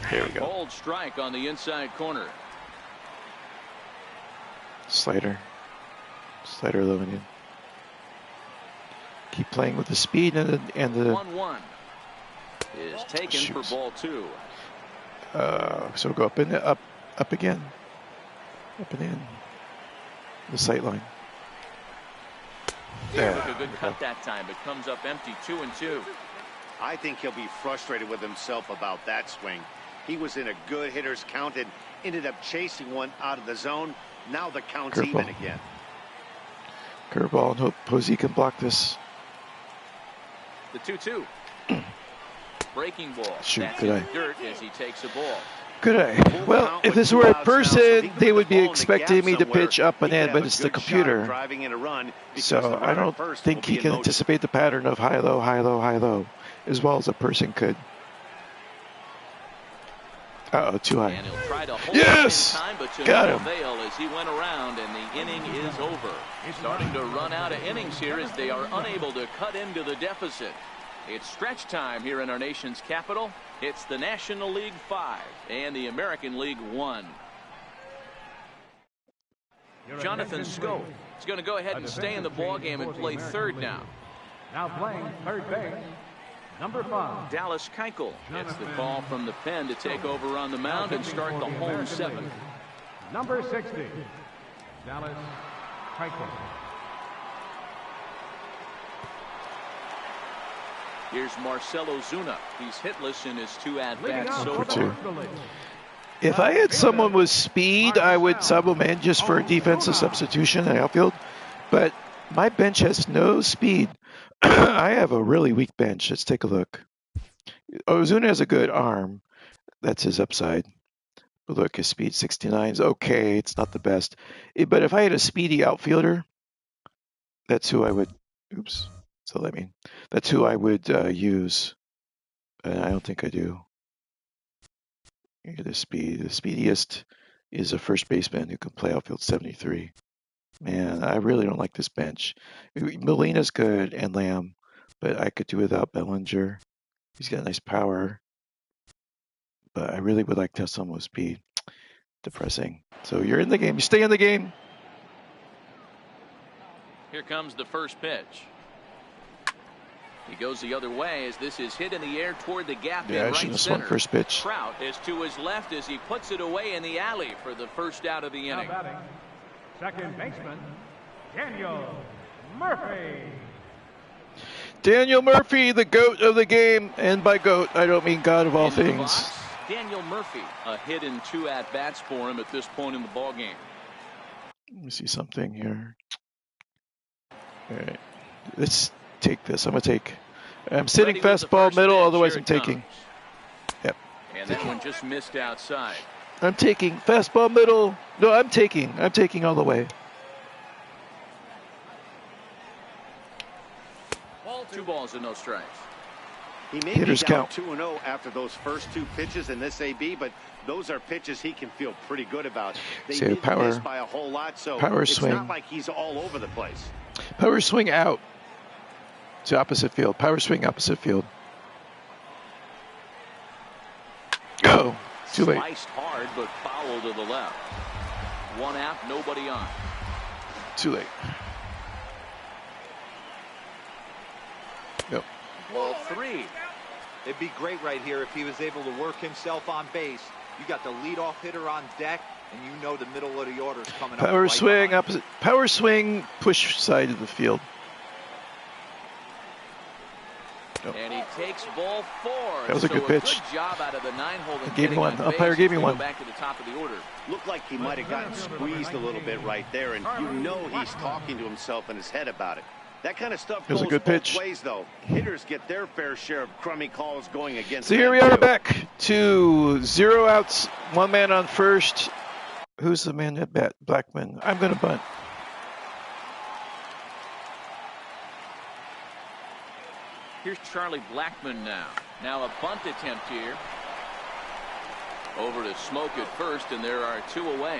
Here we go. Cold strike on the inside corner. Slider low and in. Keep playing with the speed and the 1-1 is taken for ball 2. So go up and up again. Up and in. The sight line. There. A good cut that time, but comes up empty. 2-2. I think he'll be frustrated with himself about that swing. He was in a good hitter's count and ended up chasing one out of the zone. Now the count's even again. Curveball, and hope Posey can block this. The 2-2. Breaking ball. Shoot, That's good in eye. the dirt as he takes a ball. Good eye. Well, if this were a person, they would be expecting me to pitch up and in, but it's the computer. So I don't think he can anticipate the pattern of high, low, high, low, high, low, as well as a person could. Uh-oh, too high. And he'll try to hold yes! it in time, but to Got no him. avail as he went around, and the inning is over. Starting to run out of innings here as they are unable to cut into the deficit. It's stretch time here in our nation's capital. It's the National League 5 and the American League 1. Jonathan Scope is going to go ahead and stay in the ballgame and play third now. Now playing third base, Number 5. Dallas Keuchel gets the call from the pen to take over on the mound and start the home 7th. Number 60. Dallas Keuchel. Here's Marcell Ozuna. He's hitless in his 2 at-bats so far. If I had someone with speed, I would sub him in just for a defensive substitution in the outfield. But my bench has no speed. I have a really weak bench. Let's take a look. Ozuna has a good arm. That's his upside. But look, his speed 69 is okay. It's not the best. But if I had a speedy outfielder, that's who I would. Oops. So I mean, that's who I would use. And I don't think I do. The speed. The speediest is a first baseman who can play outfield 73. Man, I really don't like this bench. Molina's good and Lamb, but I could do without Bellinger. He's got nice power, but I really would like to have someone with speed. Depressing. So you're in the game. You stay in the game. Here comes the first pitch. He goes the other way as this is hit in the air toward the gap in right center. First pitch. Trout is to his left as he puts it away in the alley for the first out of the inning. Second baseman, Daniel Murphy. Daniel Murphy, the GOAT of the game. And by GOAT, I don't mean God of all Into the things. box, Daniel Murphy, a hit in 2 at-bats for him at this point in the ballgame. Let me see something here. All right. Let's take this. I'm sitting fastball middle, otherwise I'm taking. Yep. And that one just missed outside. I'm taking fastball middle. No, I'm taking all the way. 2 balls and no strikes. He may Hitters be down count. 2-0 after those first 2 pitches in this AB, but those are pitches he can feel pretty good about. They So didn't power- miss by a whole lot, so power it's swing. not like he's all over the place. Power swing out to opposite field. Power swing opposite field. Go. Too late. Sliced hard, but foul to the left. 1 out, nobody on. Too late. Nope. Ball 3. It'd be great right here if he was able to work himself on base. You got the leadoff hitter on deck, and you know the middle of the order is coming up. Power right swing behind. opposite. Power swing push side of the field. Nope. And he takes ball 4. That was a good pitch. Good job out of the 9-hole. Gave me one. Umpire gave me one. Back to the top of the order. Looked like he might have gotten squeezed a little bit right there, and you know he's talking to himself in his head about it. That kind of stuff It was goes a good both pitch. ways, though. Hitters get their fair share of crummy calls going against So here them, we are too. back to 0 outs, 1 man on first. Who's the man at bat? Blackman. I'm going to bunt. Here's Charlie Blackmon now. Now a bunt attempt here. Over to Smoke at first, and there are 2 away.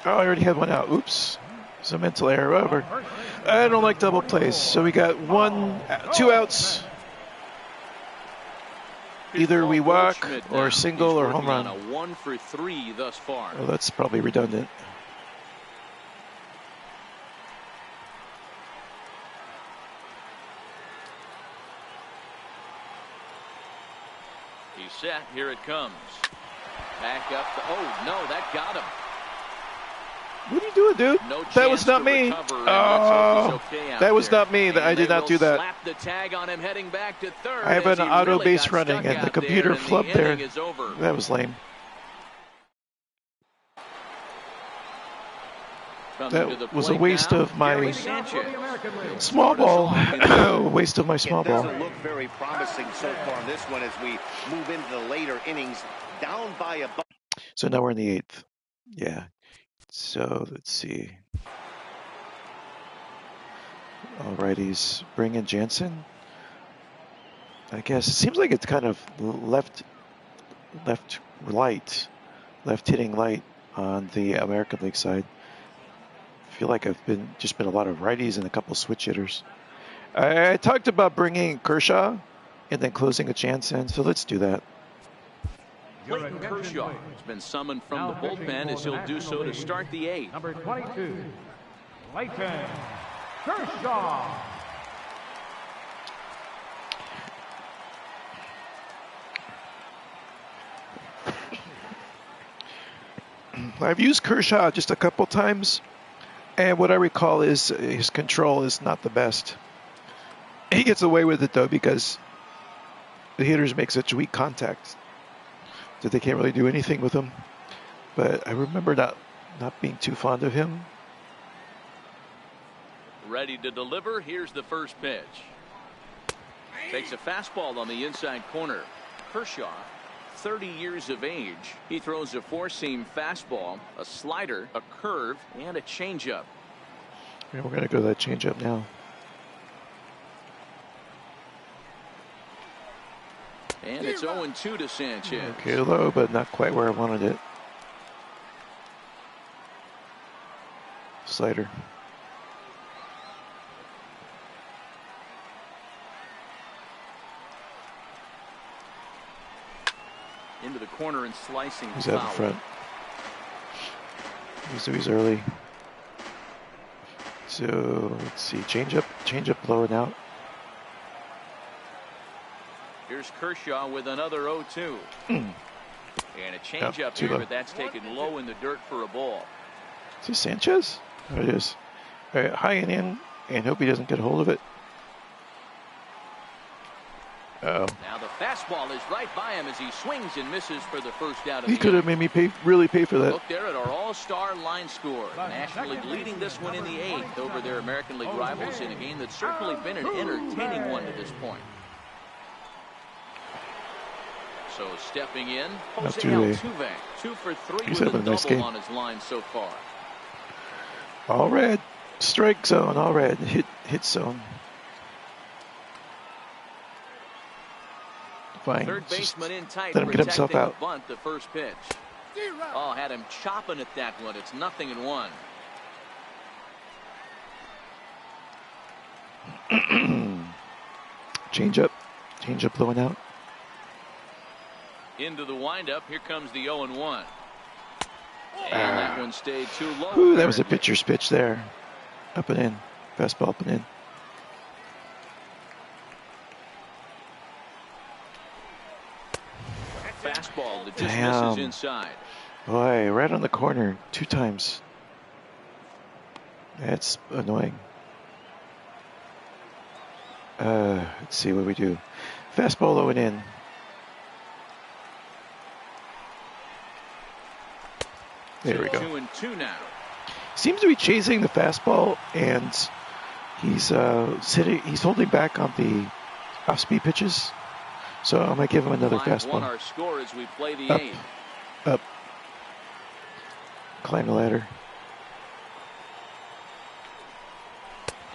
Oh, I already had one out. Oops. It's a mental error. Over. I don't like double plays. So we got 2 outs. Either we walk or single or home run. On a 1 for 3 thus far. Well, that's probably redundant. He's set. Here it comes. Back up. Oh, no, that got him. What are you doing, dude? No That was chance not to me. recover, and let's hope he's okay out That was there. not me. And I did they not will do that. Slap the tag on him heading back to third I have as an he auto really base got running, stuck and the out computer there, and flubbed the there. inning is over. That was lame. Coming to the That was a plate waste now, of my Gary Sanchez. small ball. Waste of my small It ball. doesn't look very promising so far in this one as we move into the later innings, down by a bunch. So now we're in the 8th. Yeah. So let's see. Alrighties, bring in Jansen. I guess it seems like it's kind of left hitting light on the American League side. I feel like I've just been a lot of righties and a couple switch hitters. I talked about bringing Kershaw and then closing a Jansen, so let's do that. Clayton Kershaw has been summoned from the bullpen as he'll do so to start the 8th. Number 22, Clayton Kershaw. I've used Kershaw just a couple times, and what I recall is his control is not the best. He gets away with it, though, because the hitters make such weak contact that they can't really do anything with him. But I remember not being too fond of him. Ready to deliver. Here's the first pitch. Takes a fastball on the inside corner. Kershaw, 30 years of age. He throws a four-seam fastball, a slider, a curve, and a changeup. Yeah, we're going to go to that changeup now. And it's 0-2 to Sanchez. Okay, low, but not quite where I wanted it. Slider. Into the corner and slicing. He's out in front. So he's early. So let's see, changeup low and out. Here's Kershaw with another 0-2. And a changeup here, but that's taken low in the dirt for a ball. Is this Sanchez? Oh, it is. All right, high and in, and hope he doesn't get a hold of it. Uh-oh. Now the fastball is right by him as he swings and misses for the first out of He could have made me really pay for that. Look there at our all-star line score. National League leading this one in the 8th over their American League rivals in a game that's certainly been an entertaining one to this point. So stepping in, Jose Altuve, 2 for 3 with a double on his line so far. All red, strike zone, all red, hit zone. Fine. Third baseman in tight, let him get himself out. Bunt, the first pitch. Oh, had him chopping at that one. It's 0-1. Change up low and out. Into the windup. Here comes the 0-1. And that one stayed too low. Ooh, that was a pitcher's pitch there. Up and in. Fastball up and in. Fastball that just misses inside. Boy, right on the corner 2 times. That's annoying. Let's see what we do. Fastball low and in. There we go. 2-2 now. Seems to be chasing the fastball, and he's He's holding back on the off-speed pitches. So I'm gonna give him another fastball. Our score as we play the 8th. Up. Climb the ladder.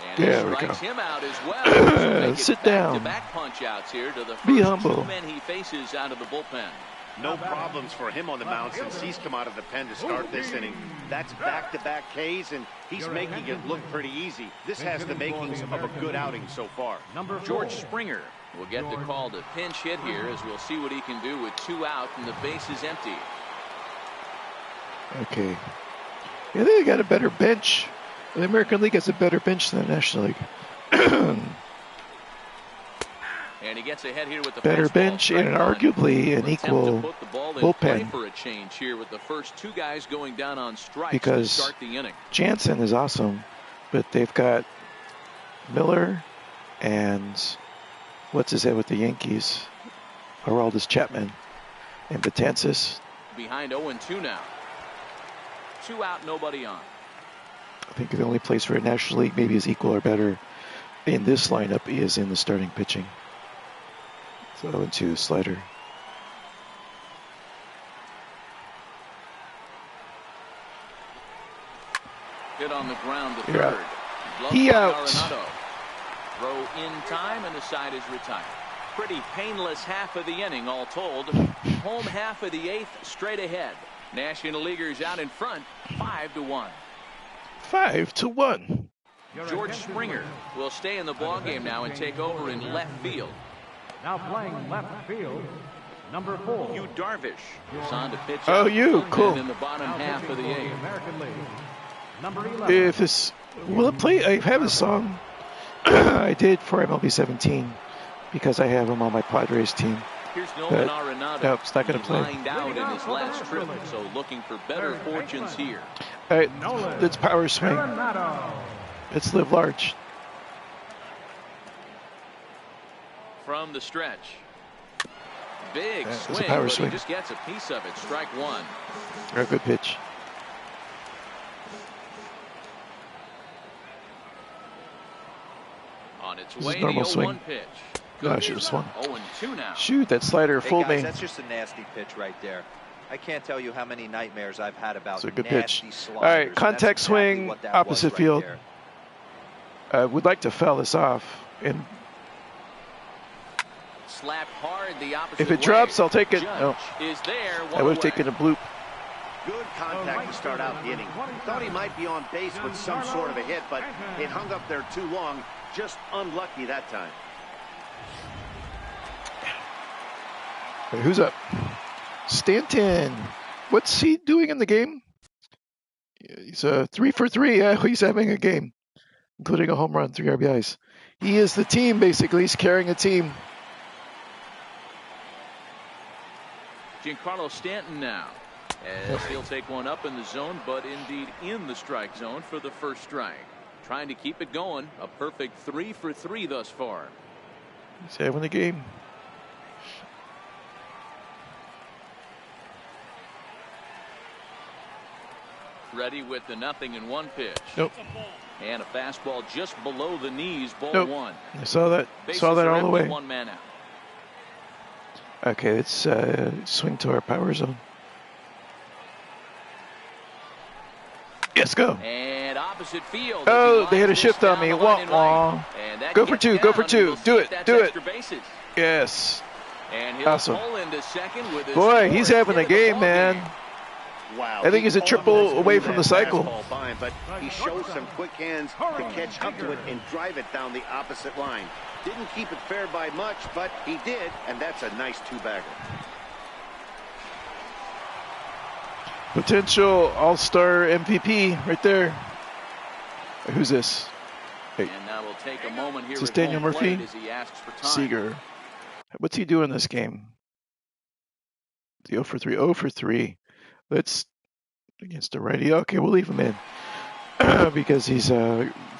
And there we go. Him out as well. Sit down. Back punch outs here to the first Be humble. 2 men he faces out of the bullpen. No problems for him on the mound since he's come out of the pen to start this inning. That's back-to-back Ks, and he's making it look pretty easy. This has the makings of a good outing so far. George Springer will get the call to pinch hit here as we'll see what he can do with 2 out and the base is empty. Okay. Yeah, they got a better bench. The American League has a better bench than the National League. And he gets ahead here with the better bench and arguably an equal bullpen. For a change here with the first 2 guys going down on strikes because to start the inning. Jansen is awesome, but they've got Miller and what's his head with the Yankees, Aroldis Chapman, and Betances. Behind 0-2 now. 2 out, nobody on. I think the only place for a National League maybe is equal or better in this lineup is in the starting pitching. So 0-2 slider. Hit on the ground to third. He out. Arenado. Throw in time and the side is retired. Pretty painless half of the inning all told. Home half of the 8th straight ahead. National Leaguers out in front 5-1. 5-1. George Springer will stay in the ballgame now and take over in left field. Now playing left field, number 4. Yu Darvish is on to pitch. Oh, you cool. In the bottom half of the 8th. American League, number 11. If this will it play, I have a song I did for MLB 17 because I have him on my Padres team. Here's Nolan Arenado. Arenado. Nope, it's not going to play. Lined out in his last trip, so looking for better fortunes here. All right, let's power swing. Let's live large. From the stretch. Big swing, a power but swing. He just gets a piece of it. Strike one. A good pitch. On its This way is normal to swing. 1 pitch. Oh, I should have swung. 0-2 now. Shoot, that slider fooled guys, me. that's just a nasty pitch right there. I can't tell you how many nightmares I've had about It's a good nasty pitch. sliders. All right, and contact that's exactly swing, what that opposite was right field. there. Would like to foul this off. And Slapped hard the opposite if it way. drops, I'll take it. Judge No, is there. I would have taken a bloop. Good contact to start out the inning. Thought he might be on base with some sort of a hit, but it hung up there too long. Just unlucky that time. Right, who's up? Stanton. What's he doing in the game? He's 3 for 3. Yeah, he's having a game, including a home run, 3 RBIs. He is the team, basically. He's carrying a team. Giancarlo Stanton now, as he'll take one up in the zone, but indeed in the strike zone for the first strike. Trying to keep it going. A perfect 3 for 3 thus far. He's having a game. Ready with the 0-1 pitch. Nope. And a fastball just below the knees, ball Nope. 1. I saw that. Bases Saw that are all the empty, way. 1 man out. Okay, let's swing to our power zone. Yes, go. And opposite field. Oh, they hit a shift on me. Wah, wah. Go for 2. Go for 2. Do it. Do it. Yes. And he'll Awesome. pull into second with his Boy, he's fourth having hit a of the game, ball man. Wow, I think he's a triple almost away blew from the that cycle. fastball by him, but he shows some quick hands to catch up to it and drive it down the opposite line. Didn't keep it fair by much, but he did, and that's a nice 2-bagger. Potential all-star MVP right there. Who's this? Hey. And now we'll take a moment here. Is this at Daniel home Murphy? plate as he asks for time. Seager. What's he doing this game? The 0 for 3. 0 for 3. Let's against a righty. Okay, we'll leave him in because he's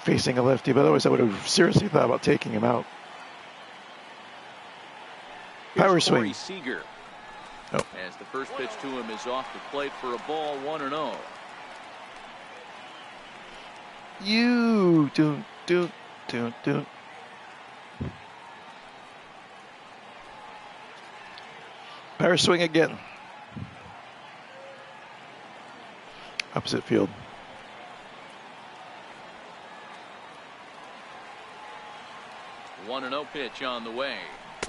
facing a lefty. But otherwise, I would have seriously thought about taking him out. Power swing. Seager. Oh. As the first pitch to him is off the plate for a ball, 1-0. You do. Power swing again. Opposite field. One 1-0 pitch on the way.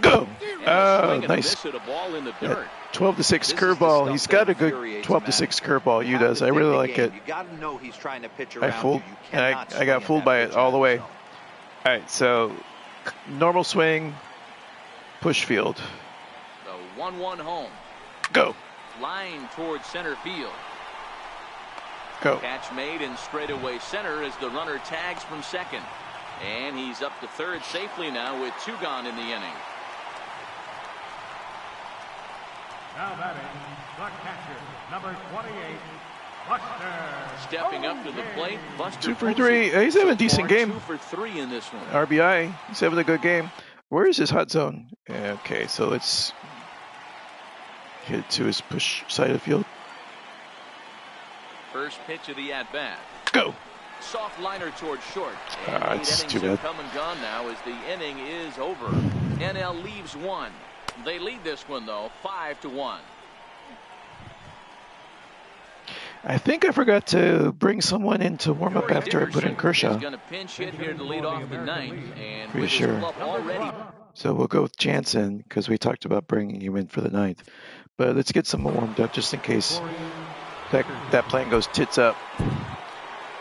Go! Oh, Nice. nice. A ball in the dirt. 12-6 curveball. He's got a good 12-6 curveball. You does. I really like it. You got to know he's trying to pitch I around fooled. you. You And cannot I got swing fooled at by that it pitch all on the way. himself. All right, so normal swing, push field. The 1-1 home. Go. Line towards center field. Go. Catch made in straightaway center as the runner tags from second. And he's up to third safely now with 2 gone in the inning. Now batting, the catcher, number 28, Buster. Stepping up to the plate, Buster 2 for Posey. 3. He's having a So decent far, game. 2 for 3 in this one. RBI. He's having a good game. Where is his hot zone? Okay, so let's hit it to his push side of the field. First pitch of the at-bat. Go. Soft liner towards short. And It's 8 too innings bad. have come and gone now as the inning is over. NL leaves 1. They lead this one, though, 5-1. I think I forgot to bring someone in to warm up after I put in Kershaw. He's going to pinch hit here to lead off the ninth. And Pretty with his sure. glove already. So we'll go with Jansen because we talked about bringing you in for the 9th. But let's get someone warmed up just in case that plan goes tits up.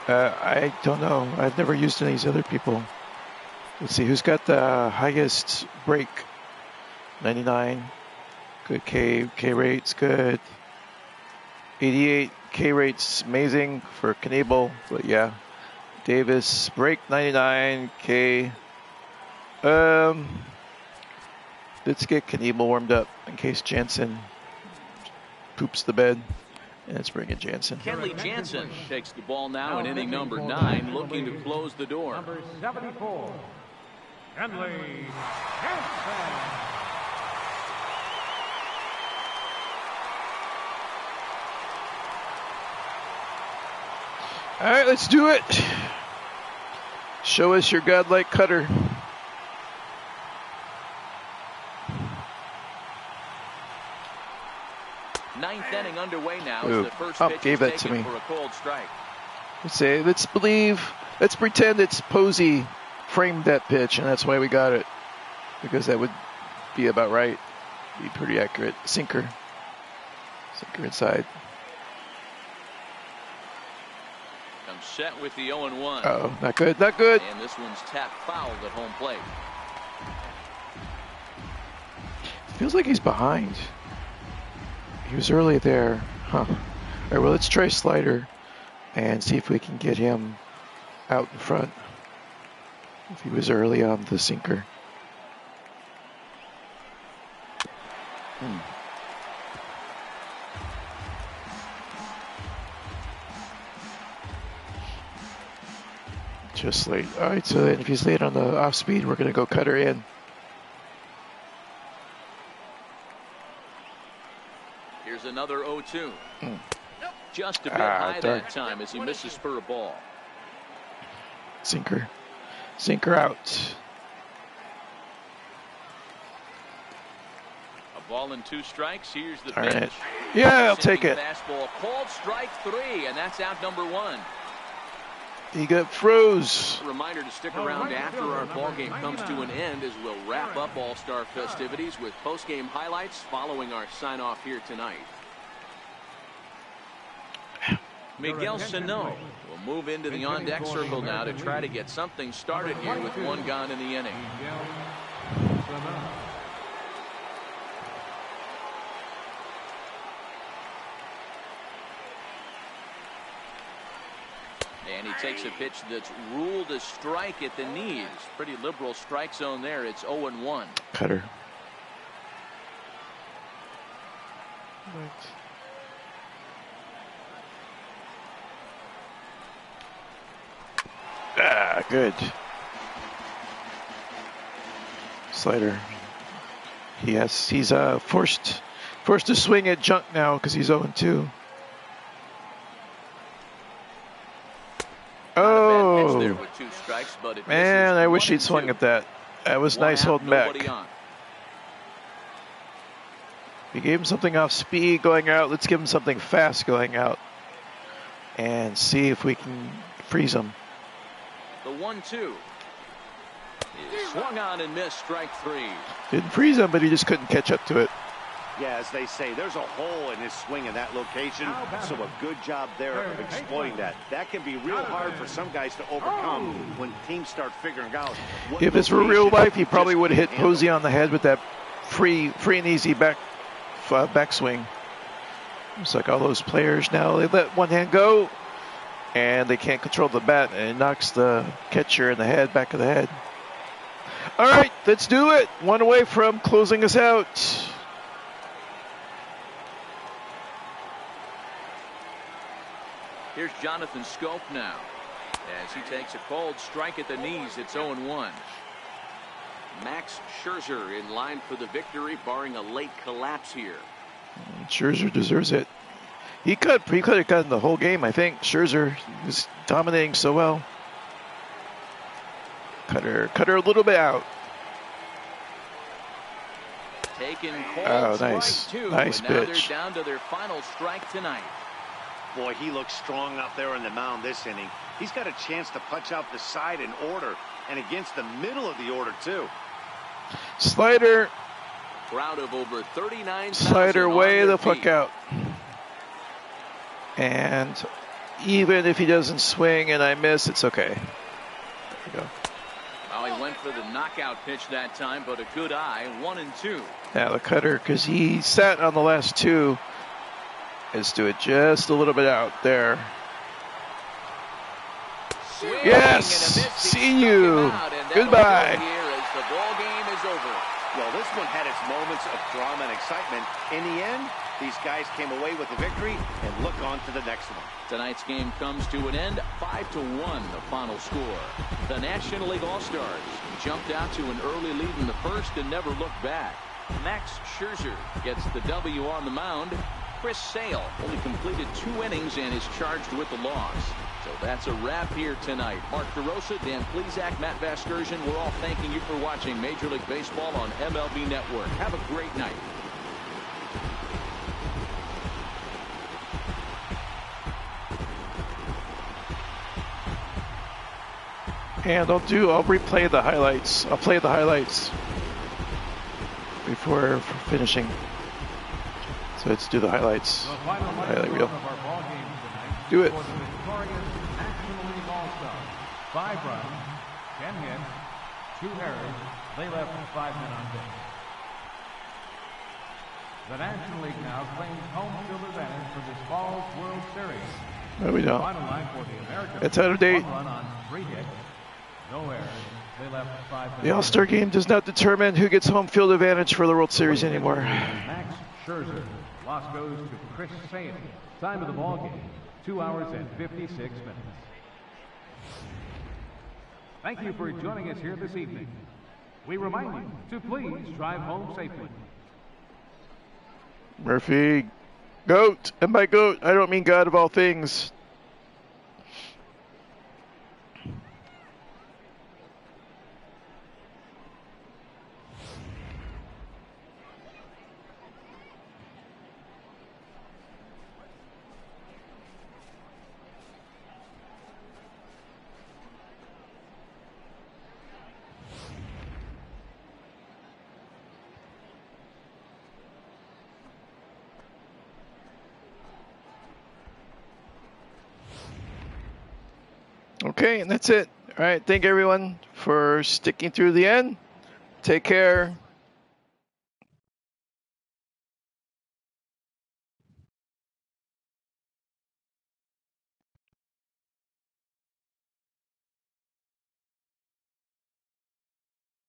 I don't know. I've never used any of these other people. Let's see. Who's got the highest break? 99. Good K rate's good. 88 K rate's amazing for Knebel. But yeah. Davis, break 99. K. Let's get Knievel warmed up in case Jansen poops the bed. And let's bring in Jansen. Kenley Jansen takes the ball now in inning number 9, looking to close the door. Number 74, Kenley Jansen. All right, let's do it. Show us your godlike cutter. Ninth inning underway now. As the first pitch gave is that to taken me. For a cold strike. Let's pretend it's Posey framed that pitch, and that's why we got it. Because that would be about right. Be pretty accurate. Sinker inside. Comes set with the 0-1. Oh, not good, not good. And this one's tapped fouled at home plate. Feels like he's behind. He was early there. Huh. All right, well, let's try slider and see if we can get him out in front. If he was early on the sinker. Just late. All right, so then if he's late on the off speed, we're going to go cutter in. Here's another 0-2. Just a bit high that time as he misses spur a ball. Sinker out. A ball and 2 strikes. Here's the All pitch. right. Yeah, I'll take it. Fastball called strike 3, and that's out number 1. He got froze. A reminder to stick around after our ball game comes to an end as we'll wrap up All-Star festivities with post-game highlights following our sign-off here tonight. Miguel Sano will move into the on-deck circle now to try to get something started here with 1 gone in the inning. And he takes a pitch that's ruled a strike at the knees. Pretty liberal strike zone there. It's 0-1. Cutter. Good. Slider. He's forced to swing at junk now because he's 0-2. Oh, there with 2 strikes, but it man, I wish he'd 1-2. swung at that. That was nice holding back. On. We gave him something off speed going out. Let's give him something fast going out and see if we can freeze him. The 1-2 is swung on and missed, strike 3. Didn't freeze him, but he just couldn't catch up to it. Yeah, as they say, there's a hole in his swing in that location, so a good job there of exploiting that. That can be real hard for some guys to overcome when teams start figuring out. If this were real life, he probably would have hit Posey on the head with that free and easy backswing. It's like all those players now, they let one hand go, and they can't control the bat, and it knocks the catcher in the head, back of the head. All right, let's do it. 1 away from closing us out. Here's Jonathan Scope now as he takes a cold strike at the knees. It's 0-1. Max Scherzer in line for the victory, barring a late collapse here. Scherzer deserves it. He could have gotten the whole game, I think. Scherzer was dominating so well. Cutter a little bit out. Taking cold nice. strike 2. Nice and now pitch. They're down to their final strike tonight. Boy, he looks strong out there on the mound this inning. He's got a chance to punch out the side in order and against the middle of the order, too. Slider. Crowd of over 39,000. Slider way the feet. fuck out. And even if he doesn't swing and I miss, it's okay. There we go. Well, he went for the knockout pitch that time, but a good eye. 1-2. Now the cutter, because he sat on the last 2, is do it just a little bit out there. Swing Yes! and a miss. He See struck you. him out, and that'll Goodbye. do it here as the ball game is over. Well, this one had its moments of drama and excitement. In the end, these guys came away with the victory and look on to the next one. Tonight's game comes to an end, 5-1 the final score. The National League All-Stars jumped out to an early lead in the first and never looked back. Max Scherzer gets the W on the mound. Chris Sale only completed 2 innings and is charged with the loss. So that's a wrap here tonight. Mark DeRosa, Dan Plesac, Matt Vasgersian, we're all thanking you for watching Major League Baseball on MLB Network. Have a great night. And I'll replay the highlights. I'll play the highlights before finishing. So let's do the highlights. Highlight reel. Do it. 5 runs, 10 hits, 2 errors. They left 5 men on base. The National League now claims home field advantage for this fall's World Series. No, we don't. Final line for the Americans. It's out of date. 1 run on 3 hits, no errors. They left 5 men. The All-Star game does not determine who gets home field advantage for the World Series anymore. Max Scherzer. Loss goes to Chris Sale. Time of the ball game, 2 hours and 56 minutes. Thank you for joining us here this evening. We remind you to please drive home safely. Murphy, GOAT. And by GOAT, I don't mean God of all things. Okay, and that's it. All right, thank everyone for sticking through the end. Take care.